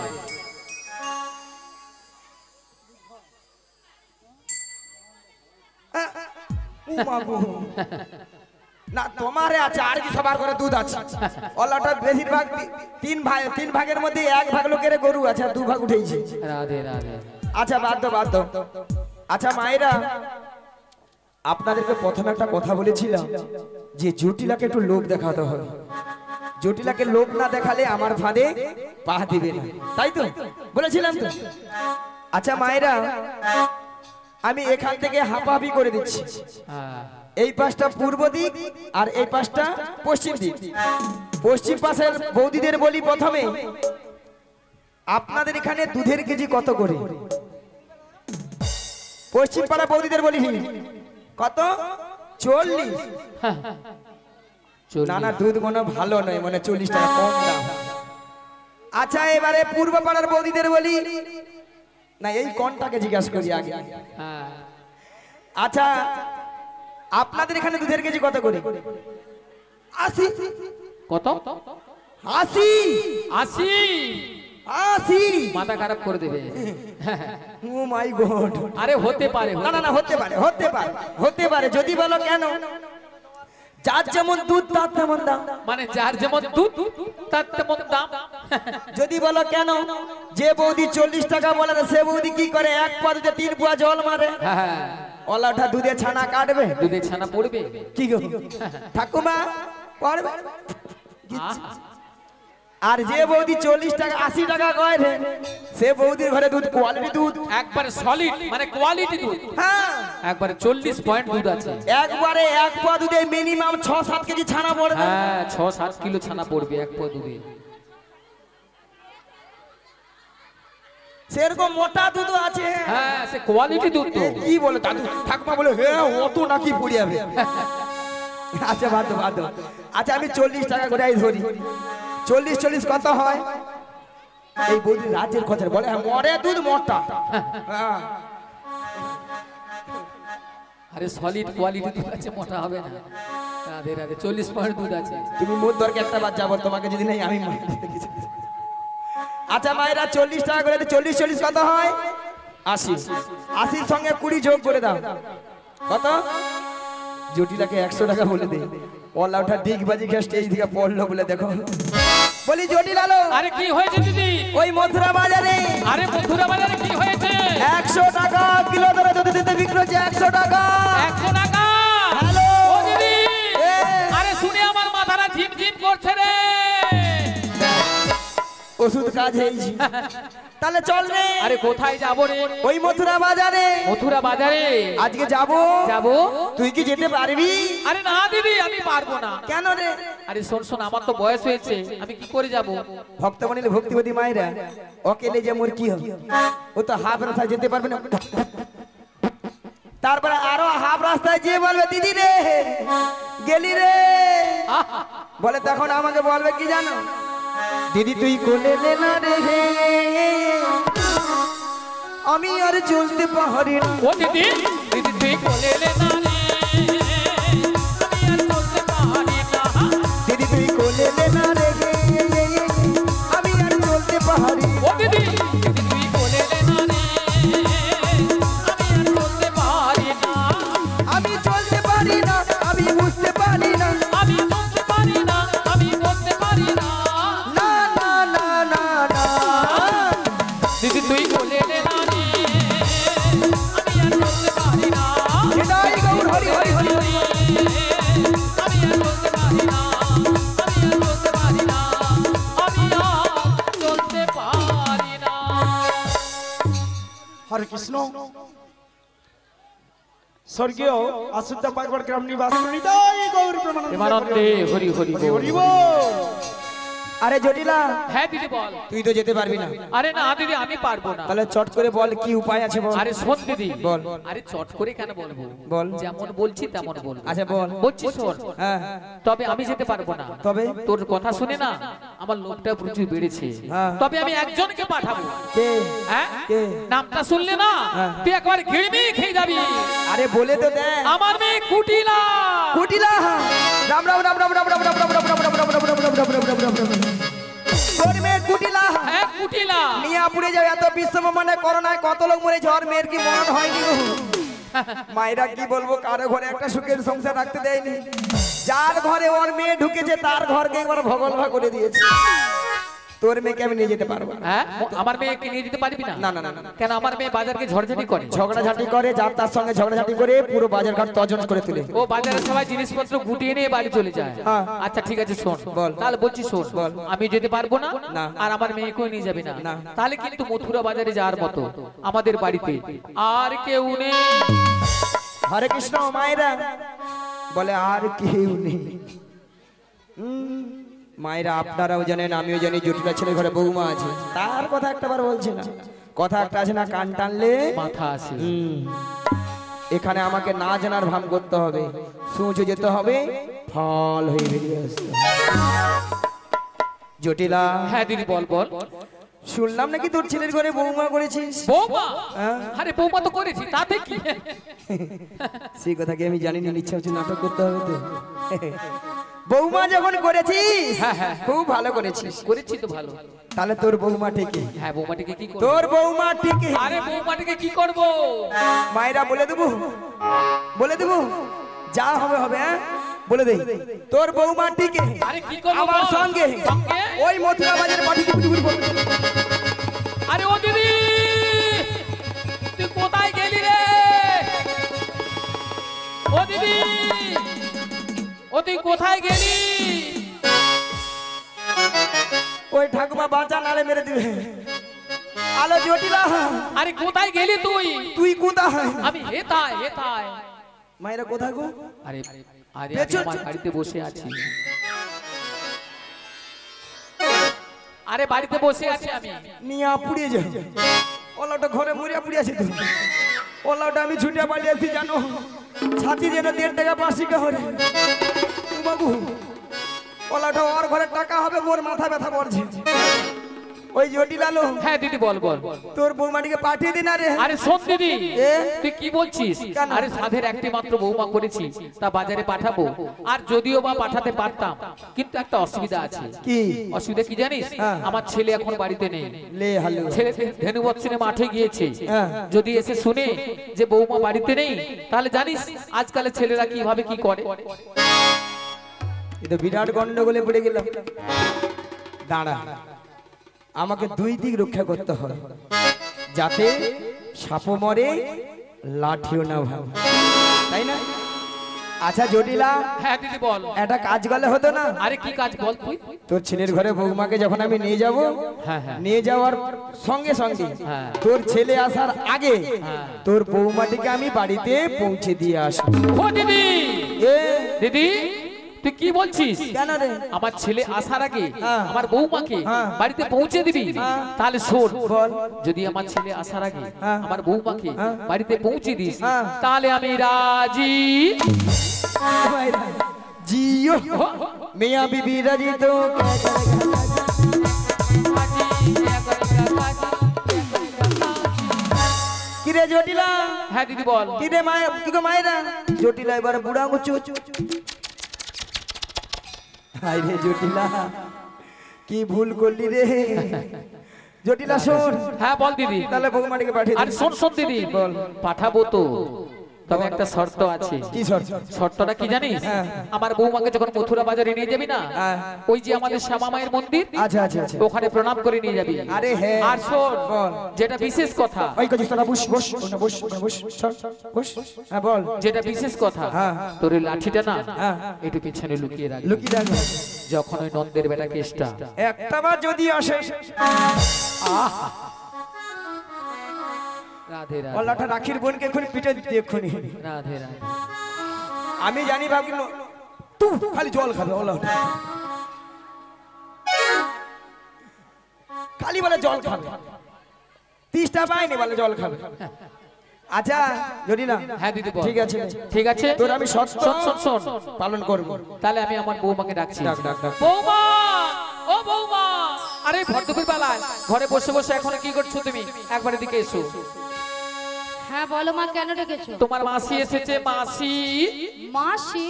উমাগো। না তোমারে আছে, আর কি সবার ঘরে দুধ আছে? অলওঠা বেশিরভাগ তিন ভাগের মধ্যে এক ভাগ লোকের গরু আছে, আর 2 ভাগ উঠেছে। রাধে রাধে। আচ্ছা বাদ দাও। আচ্ছা মায়েরা, আপনাদেরকে প্রথমে একটা কথা বলেছিলাম যে জটিলাকে একটু লোক দেখাতে হবে। জটিলাকে লোক না দেখালে আমার ফাঁদে পা দিবে না, তাই তো বলেছিলাম তো? আচ্ছা মায়েরা, আমি এখান থেকে হাঁপাহাপি করে দিচ্ছি। হ্যাঁ এই পাশটা পূর্ব দিক আর এই পাশটা পশ্চিম দিক। পশ্চিম পাশের বৌদিদের বলি প্রথমে, আপনাদের এখানে দুধের কেজি কত করে? পশ্চিম পাড়া বৌদিদের বলি কত? 40। না না, দুধ মনে ভালো নয়, মনে 40 টাকা কম দাম। আচ্ছা এবারে পূর্ব পাড়ার বৌদিদের বলি, না এই কোনটাকে জিজ্ঞাসা করি আগে। হ্যাঁ আচ্ছা আপনাদের এখানে দুধের কেজি কত করে? 80। কত? 80। 80। মাথা খারাপ করে দেবে। ও মাই গড। আরে হতে পারে। না না না, হতে পারে। যদি বলো কেন? যার যেমন দুধ তার তেমন দাম। মানে যার যেমন দুধ তার তেমন দাম। যদি বলো কেন? যে বৌদি 40 টাকা বলে সে বৌদি কি করে? 1 পা দুধে 3 পোয়া জল মারে। হ্যাঁ ওলাটা দুধে ছানা কাটবে, দুধে ছানা পড়বে। কি গো ঠাকুমা পড়বে। আর যে বৌদি 40 টাকা 80 টাকা কয় রে, সে বৌদির ঘরে দুধ কোয়ালিটি দুধ, একবারে সলিড, মানে কোয়ালিটি দুধ। হ্যাঁ একবারে 40 পয়েন্ট দুধ আছে। একবারে 1 পা দুধে মিনিমাম 6-7 কেজি ছানা পড়বে। হ্যাঁ 6-7 কিলো ছানা পড়বে 1 পা দুধে। সেরকম মোটা দুধ আছে। হ্যাঁ সে কোয়ালিটি দুধ তো। কি বলে দাদু ঠাকুমা বলে হে অত নাকি পড়ে যাবে। আচ্ছা বাদ দাও। আচ্ছা আমি 40 টাকা করে ধরি। 40 কত হয়? এই বৌদি রাজ্যের কথা বলে, হ্যাঁ মরে দুধ মোটা। হ্যাঁ আরে সলিড কোয়ালিটি দুধ আছে, মোটা হবে না। রাধে রাধে। 40 পয়েন্ট দুধ আছে। তুমি মোট দরকে একটা বাচ্চা বল, তোমাকে যদি নেই আমি মার দিতে কিছু। আচ্ছা মায়েরা 40 টাকা করে 40 কত হয়? 80। 80 সঙ্গে 20 যোগ করে দাও, কত? জটিলাকে 100 টাকা বলে দে। ওলা ওঠা ডিগবাজি খেয়ে স্টেজ থেকে পড়লো বলে দেখো। বলি জটিল আলো, আরে কি হয়েছে দিদি? ওই মথুরা বাজারে। আরে মথুরা বাজারে কি হয়েছে? 100 টাকা কিলো ধরে দুধ বিক্রি হচ্ছে। 100 টাকা। 100 টাকা। হ্যালো ও দিদি, আরে শুনে আমার মাথাটা ঝিমঝিম করছে রে। ওষুধ কাজ হয়েছে, তাহলে চল রে। আরে কোথায় যাব রে? ওই মথুরা বাজারে। মথুরা বাজারে আজকে যাব। তুই কি যেতে পারবি? আরে না দিদি, আমি পারবো না। কেন রে? আরে শোন আমার তো বয়স হয়েছে, আমি কি করে যাব? ভক্তমণি ভক্তিবতী মায়েরা অকেলে যে মোর কি হবে? ও তো হাফ রাস্তায় যেতে পারবে না। তারপরে আরো হাফ রাস্তায় যেয়ে বলবে দিদি রে গেলি রে, বলে তখন আমাকে বলবে কি জানো? দিদি তুই কোলে নে না রে, আমি আর চলতে পারি না। ও দিদি, দিদি তুই কোলে নে না রে, আমি আর চলতে পারি না। দিদি তুই কোলে নে না রে, আমি আর চলতে পারি। ও দিদি, দিদি তুই কোলে নে না রে, আমি আর চলতে পারি না। আমি চলতে পারি না, আমি বুঝতে পারি না, আমি চলতে পারি না, আমি বলতে পারি না। না না না না না। দিদি তুই কোলে নে না রে, আমি আর চলতে পারি না। হৃদয় গৌর হরি হরি হরি। আমি আর চলতে পারি না, আমি আর চলতে পারি না, আমি আর চলতে পারি না। হরে কৃষ্ণ। স্বর্গীয় আশুদ্ধা পার্বণ গ্রাম নিবাসী হৃদয় গৌর প্রেমানন্দে হরি হরি হরি বল। বল। আরে জটিলা, হ্যাঁ দিদি বল। তুই তো যেতে পারবি না। আরে না দিদি আমি পারবো না। তাহলে চট করে বল কি উপায় আছে বল। আরে শোন দিদি বল। আরে চট করে কেন বলবো, বল। যেমন বলছি তেমন বলবো। আচ্ছা বল। বলছি শোন। হ্যাঁ তবে আমি যেতে পারবো না। তবে তোর কথা শুনে না আমার লোভটা প্রচুর বেড়েছে। হ্যাঁ। তবে আমি একজনকে পাঠাবো। কে? হ্যাঁ কে? নামটা শুনলে না হ্যাঁ। তুই একবার ঘিড়মি খেয়ে যাবি। আরে বলে তো দে। আমার মেয়ে কুটিলা। কুটিলা, রাম রাম রাম রাম রাম রাম রাম রাম রাম রাম রাম রাম রাম রাম রাম রাম রাম রাম। তোর মেয়ে কুটিলা হ্যাঁ কুটিলা। নিয়ে পুড়ে যাও। এত বিশ্ব মানে করোনায় কত লোক মরেছে, ওর মেয়ের কি মরণ হয়নি গো? মায়েরা কি বলবো, কারো ঘরে একটা সুখের সংসার রাখতে দেয়নি। যার ঘরে ওর মেয়ে ঢুকেছে তার ঘরকে একবার ভগলভা করে দিয়েছে। তোর মেয়েকে আমি নিয়ে যেতে পারবো না। হ্যাঁ আমার মেয়েকে নিয়ে যেতে পারবি না? না না না না। কেন? আমার মেয়ে বাজারকে ঝড়ঝাটি করে। ঝগড়াঝাটি করে, যার তার সঙ্গে ঝগড়াঝাটি করে পুরো বাজার ঘাট তজন করে তুলে। ও বাজারে সবাই জিনিসপত্র গুটিয়ে নিয়ে বাড়ি চলে যায়। হ্যাঁ। আচ্ছা ঠিক আছে শোন বল। তাহলে বলছি শোন, বল। আমি যেতে পারবো না না। আর আমার মেয়েকেও নিয়ে যাবি না। না। তাহলে কিন্তু মথুরা বাজারে যাওয়ার মতো আমাদের বাড়িতে আর কেউ নেই। হরে কৃষ্ণ। মায়েরা বলে আর কেউ নেই। মায়েরা আপনারাও জানেন, আমিও জানি, জটিলা ছেলে ঘরে বৌমা আছে। তার কথা একটাবার বলছে না, কথা একটা আছে না, কান টানলে মাথা আসে। এখানে আমাকে না জানার ভান করতে হবে, সূর্য যেতে হবে, ফল হয়ে বেরিয়ে আসতে হবে। জটিলা, হ্যাঁ দিদি বল বল। শুনলাম নাকি তোর ছেলের ঘরে বৌমা করেছিস? বৌমা? হ্যাঁ। আরে বৌমা তো করেছি, তাতে কি? সেই কথা কি আমি জানিনি, ইচ্ছা হচ্ছে নাটক করতে হবে তো। বৌমা যখন করেছিস হ্যাঁ, হ্যাঁ। খুব ভালো করেছিস। করেছি তো ভালো। তাহলে তোর বৌমা ঠিকই। হ্যাঁ বৌমাটিকে কি করব? তোর বৌমা ঠিকই। আরে বৌমাটিকে কি করব? মায়েরা বলে দেবো, বলে দেবো, যা হবে হবে। হ্যাঁ বলে দেই, তোর বৌমা ঠিকই। আরে কি করব? আমার বল। সঙ্গে সঙ্গে? ওই মথুরা বাজারে পাঠিয়ে দিবি। আরে ও দিদি তুই কোথায় গেলি রে? ও দিদি ও তুই কোথায় গেলি? ওই ঠাকুমা বাঁচা নালে মেরে দিবে। আলো জটিলা, আরে কোথায় গেলি তুই? তুই কোথায়? আমি হেতায় হেতায়। মায়েরা কোথায় গো? আরে আরে আমি পেছন- আমার বাড়িতে বসে আছি। আরে বাড়িতে বসে আছি আমি। নিয়ে পুড়িয়ে যায়। ওলাটা ঘরে মরিয়া পুড়িয়ে আছে তো। ওলাটা আমি ছুটে পালিয়ে আসি জানো, ছাতি যেন 1.5 টাকা 5 টাকা হরে বাবু। ওলাটা ওর ঘরে টাকা হবে, মোর মাথা ব্যথা পড়ছে। ওই জটিলালো, হ্যাঁ দিদি বল বল। তোর বৌমাটিকে পাঠিয়ে দিন। আরে আরে শোন দিদি এ? তুই কি বলছিস? কেন? আরে সাধের একটি মাত্র বৌমা করেছি, তা বাজারে পাঠাবো। আর যদিও বা পাঠাতে পারতাম, কিন্তু একটা অসুবিধা আছে। কি অসুবিধা কি জানিস? হ্যাঁ। আমার ছেলে এখন বাড়িতে নেই। লে হালু। ছেলে ধেনুবৎসনে মাঠে গিয়েছে। হ্যাঁ। যদি এসে শুনে যে বৌমা বাড়িতে নেই, তাহলে জানিস আজকালের ছেলেরা কিভাবে কি করে। এটা বিরাট গন্ডগোলে পড়ে গেলাম। দাঁড়া, আমাকে দুই দিক রক্ষা করতে হয়, যাতে সাপও মরে লাঠিও না ভাঙে, তাই না? আচ্ছা জটিলা, হ্যাঁ দিদি বল। একটা কাজ করলে হতো না? আরে কি কাজ বল তুই? তোর ছেলের ঘরে বৌমাকে যখন আমি নিয়ে যাব, হ্যাঁ হ্যাঁ নিয়ে যাওয়ার সঙ্গে সঙ্গে হ্যাঁ। তোর ছেলে আসার আগে হ্যাঁ। তোর বৌমাটিকে আমি বাড়িতে পৌঁছে দিয়ে আসবো। ও দিদি এ দিদি তুই কি বলছিস? কেন রে? আমার ছেলে আসার আগে হ্যাঁ। আমার বৌমাকে হ্যাঁ। বাড়িতে পৌঁছে দিবি? হ্যাঁ। তাহলে শোন, বল। যদি আমার ছেলে আসার আগে হ্যাঁ। আমার বৌমাকে হ্যাঁ। বাড়িতে পৌঁছে দিস, হ্যাঁ। তাহলে আমি রাজি। जियो मियाँ बीबी राजी तो কিরে জটিলা? হ্যাঁ দিদি বল। কিরে মায়ে, কি গো মায়েরা? জটিলা এবার বুড়া গুচু। হাই রে জটিলা, কি ভুল করলি রে জটিলা। শোন, হ্যাঁ বল দিদি। তাহলে বৌমাটিকে পাঠিয়ে আর দে। শোন শোন দিদি, বল। পাঠাবো তো, তবে একটা শর্ত আছে। কি শর্ত? শর্তটা কি জানিস? হ্যাঁ। আমার বৌমাকে যখন মথুরা বাজারে নিয়ে যাবি না, হ্যাঁ। ওই যে আমাদের শ্যামা মায়ের মন্দির, আচ্ছা আচ্ছা আচ্ছা। ওখানে প্রণাম করে নিয়ে যাবি। আরে হ্যাঁ। আর শোন, বল। যেটা বিশেষ কথা, ওই কজি তোরা বস বস ওনা বস ওনা বস বস। হ্যাঁ বল। যেটা বিশেষ কথা, হ্যাঁ। তোর ওই লাঠিটা না হ্যাঁ। একটু পিছনে লুকিয়ে রাখবি। লুকি দেখ, যখন ওই নন্দের বেটা কেসটা একটা বার যদি আসে রাধে রাধে ওলাটা রাখির বোনকে এক্ষুনি পিটে দিতে এক্ষুনি। রাধে রাধে। আমি জানি ভাবি তু খালি জল খাবে ওলা। খালি বলে জল খাবে, 30টা পাইনি বলে জল খাবে। আচ্ছা যদি না, হ্যাঁ দিদি বল। ঠিক আছে ঠিক আছে, তোর আমি শর্ত শোন পালন করব। তাহলে আমি আমার বৌমাকে ডাকছি। ডাক ডাক ডাক। বৌমা, ও বৌমা, আরে ভরদুপুর বেলায় ঘরে বসে বসে এখন কি করছো তুমি? একবার এদিকে এসো। হ্যাঁ বলো মা, কেন ডেকেছো? তোমার মাসি এসেছে। মাসি, মাসি?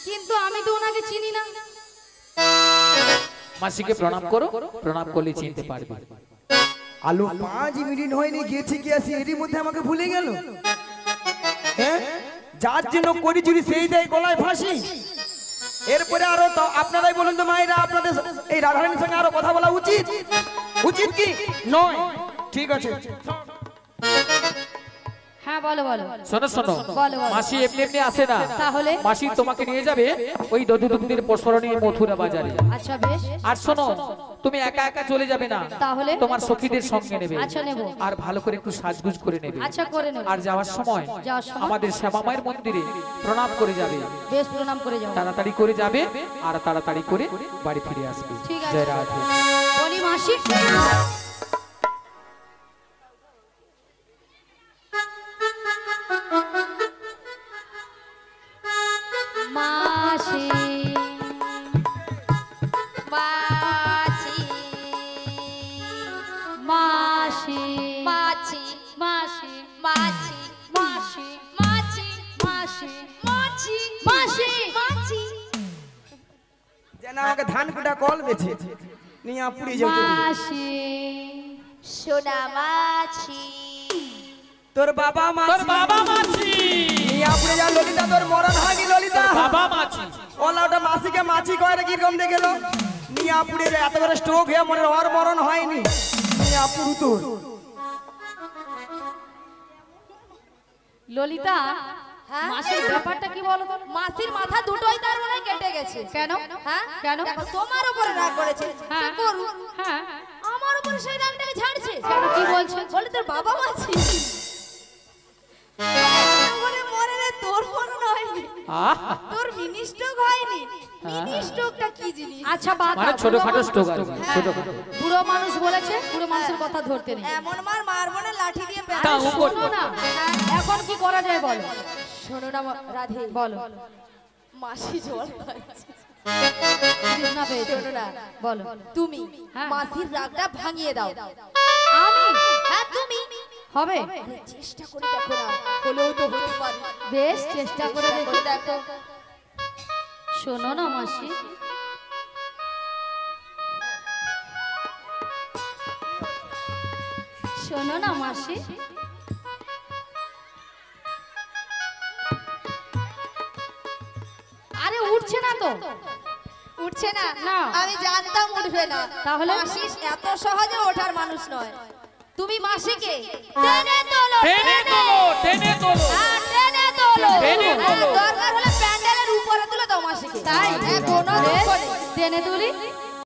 কিন্তু আমি তো ওনাকে চিনি না। মাসিকে প্রণাম করো, প্রণাম করলে চিনতে পারবে। আলু 5 মিনিট হয়নি গেছি কি আসি, এরই মধ্যে আমাকে ভুলে গেল। হ্যাঁ, যার জন্য করি চুরি সেই দেয় গলায় ফাঁসি। এরপরে আরো তো আপনারাই বলুন তো মায়েরা, আপনাদের এই রাধারানীর সঙ্গে আরো কথা বলা উচিত? উচিত কি নয়? ঠিক আছে, হ্যাঁ বলো বলো। শোনো শোনো, বলো, বলো। মাসি এমনি এমনি আসে না। তাহলে? মাসি তোমাকে নিয়ে যাবে ওই দধুদুগ্ধের প্রসরণী মথুরা বাজারে। আচ্ছা বেশ। আর শোনো, তুমি একা একা চলে যাবে না, তাহলে? তোমার সখীদের সঙ্গে নেবে। আচ্ছা নেব। আর ভালো করে একটু সাজগুজ করে নেবে। আচ্ছা করে নেব। আর যাওয়ার সময় আমাদের শ্যামা মায়ের মন্দিরে প্রণাম করে যাবে। বেশ, প্রণাম করে যাও। তাড়াতাড়ি করে যাবে আর তাড়াতাড়ি করে বাড়ি ফিরে আসবে। ঠিক আছে। জয় রাধে। বলি মাসি, মাসি, মাছি মাসি, মাছি মাসি, মাছি মাসি, মাছি মাসি, মাছি মাসি, মাছি যেন আমাকে ধান কুটা কল বেছে নিয়ে পুড়ে যাও তুমি। মাসি, সোনা মাছি তোর বাবা মা, তোর বাবা মাছি, নিয়ে পুড়ে যাও ললিতা, তোর মরণ হয়নি ললিতা। বাবা মাছি। ওলা ওটা মাসিকে মাছি কয় রে, কিরকম দেখে গেল? নিয়ে পুড়ে যায়, এত করে স্ট্রোক হয়ে মনে আর মরণ হয়নি। নিয়ে পুরু তোর ললিতা, হ্যাঁ? মাসির ব্যাপারটা কি বলো তো? মাছির মাথা দুটোই তার মনে হয় কেটে গেছে। কেন? হ্যাঁ কেন? দেখো, তোমার উপরে রাগ করেছে, হ্যাঁ, সে করুক। হ্যাঁ, আমার উপরে সেই রাগটাকে ছাড়ছে। কেন, কি বলছে? বলে তোর বাবা মাছি বলে মরে রে, তোর মরণ হয়নি, আহা, তোর মিনি স্ট্রোক হয়নি। মিনি স্ট্রোকটা কি জিনিস? আচ্ছা বাদ মানে দাও, ছোটখাটো বুড়ো স্টোক আর কি, হ্যাঁ। ছোটখাটো। বুড়ো মানুষ বলেছে, বুড়ো মানুষের কথা ধরতে নেই। এমন মার মারবো না, লাঠি দিয়ে তা পেটাবো। উপর শোনো না, এখন কি করা যায় বলো? শোনো না রাধে, বলো। মাসি জল খাচ্ছে। তৃষ্ণা পেয়েছে। শোনো না, বলো। তুমি হ্যাঁ। মাসির রাগটা ভাঙিয়ে দাও। আমি? হ্যাঁ তুমি। হবে? আরে চেষ্টা করে দেখো না, হলেও তো হতে পারে। বেশ, চেষ্টা করে চেষ্টা দেখি। করে দেখো। শোনো না মাসি, শোনো না মাসি, আরে উঠছে না তো। উঠছে না? না। আমি জানতাম উঠবে না। তাহলে? মাসি এত সহজে ওঠার মানুষ নয়। তুমি মাসিকে টেনে তোলো, টেনে তোলো, টেনে তোলো। হ্যাঁ, টেনে তোলো। টেনে তোলো। হ্যাঁ, দরকার হলে প্যান্ডেলের উপরে তুলে দাও মাসিকে। তাই? হ্যাঁ, কোনো দুঃখ নেই। টেনে তুলি।